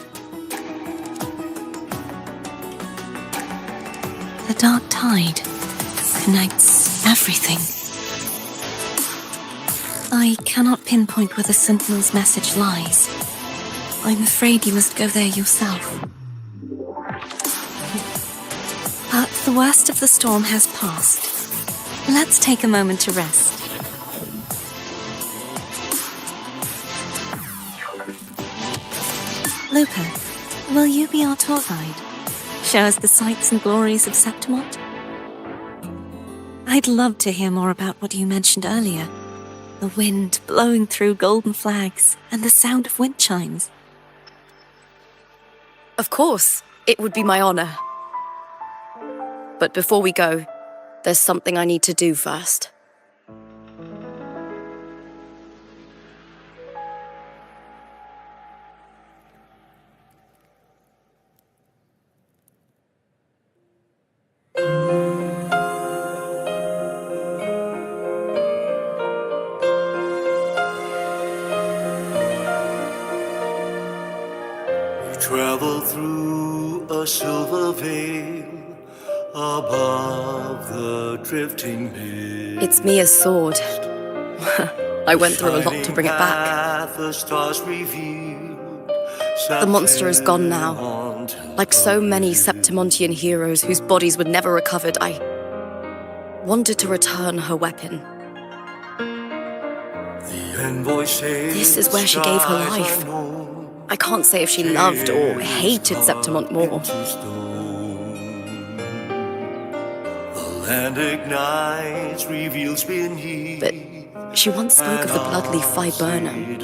The dark tide connects everything. I cannot pinpoint where the Sentinel's message lies. I'm afraid you must go there yourself. But the worst of the storm has passed. Let's take a moment to rest. Lupa, will you be our tour guide? Show us the sights and glories of Septimont? I'd love to hear more about what you mentioned earlier. The wind blowing through golden flags and the sound of wind chimes. Of course, it would be my honor. But before we go, there's something I need to do first. Travel through a silver veil above the drifting mist. It's Mia's sword. I went through a lot to bring it back. The stars revealed, The monster is gone now. Like so many Septimontian heroes whose bodies were never recovered, I wanted to return her weapon. This is where she gave her life. I can't say if she loved or hated Septimont more. The land ignites, reveals beneath. But she once spoke of the bloodleaf viburnum.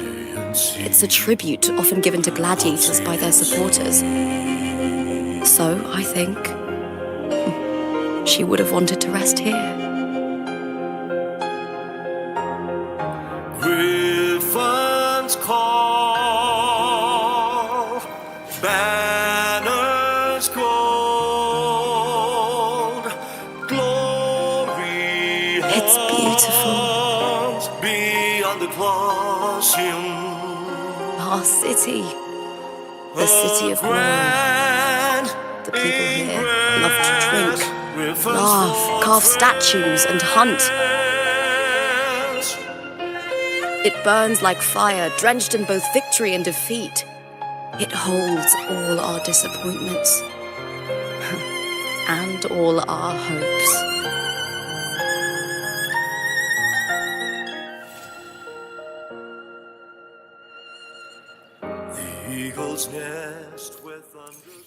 It's a tribute often given to gladiators by their supporters. So, I think, she would have wanted to rest here. Griffins call, banners gold, glory. It's beautiful. Beyond the Colosseum, Our city. The city of glory. The people here love to drink, laugh, carve statues, and hunt. It burns like fire, drenched in both victory and defeat. It holds all our disappointments and all our hopes. the eagle's nest with thunder.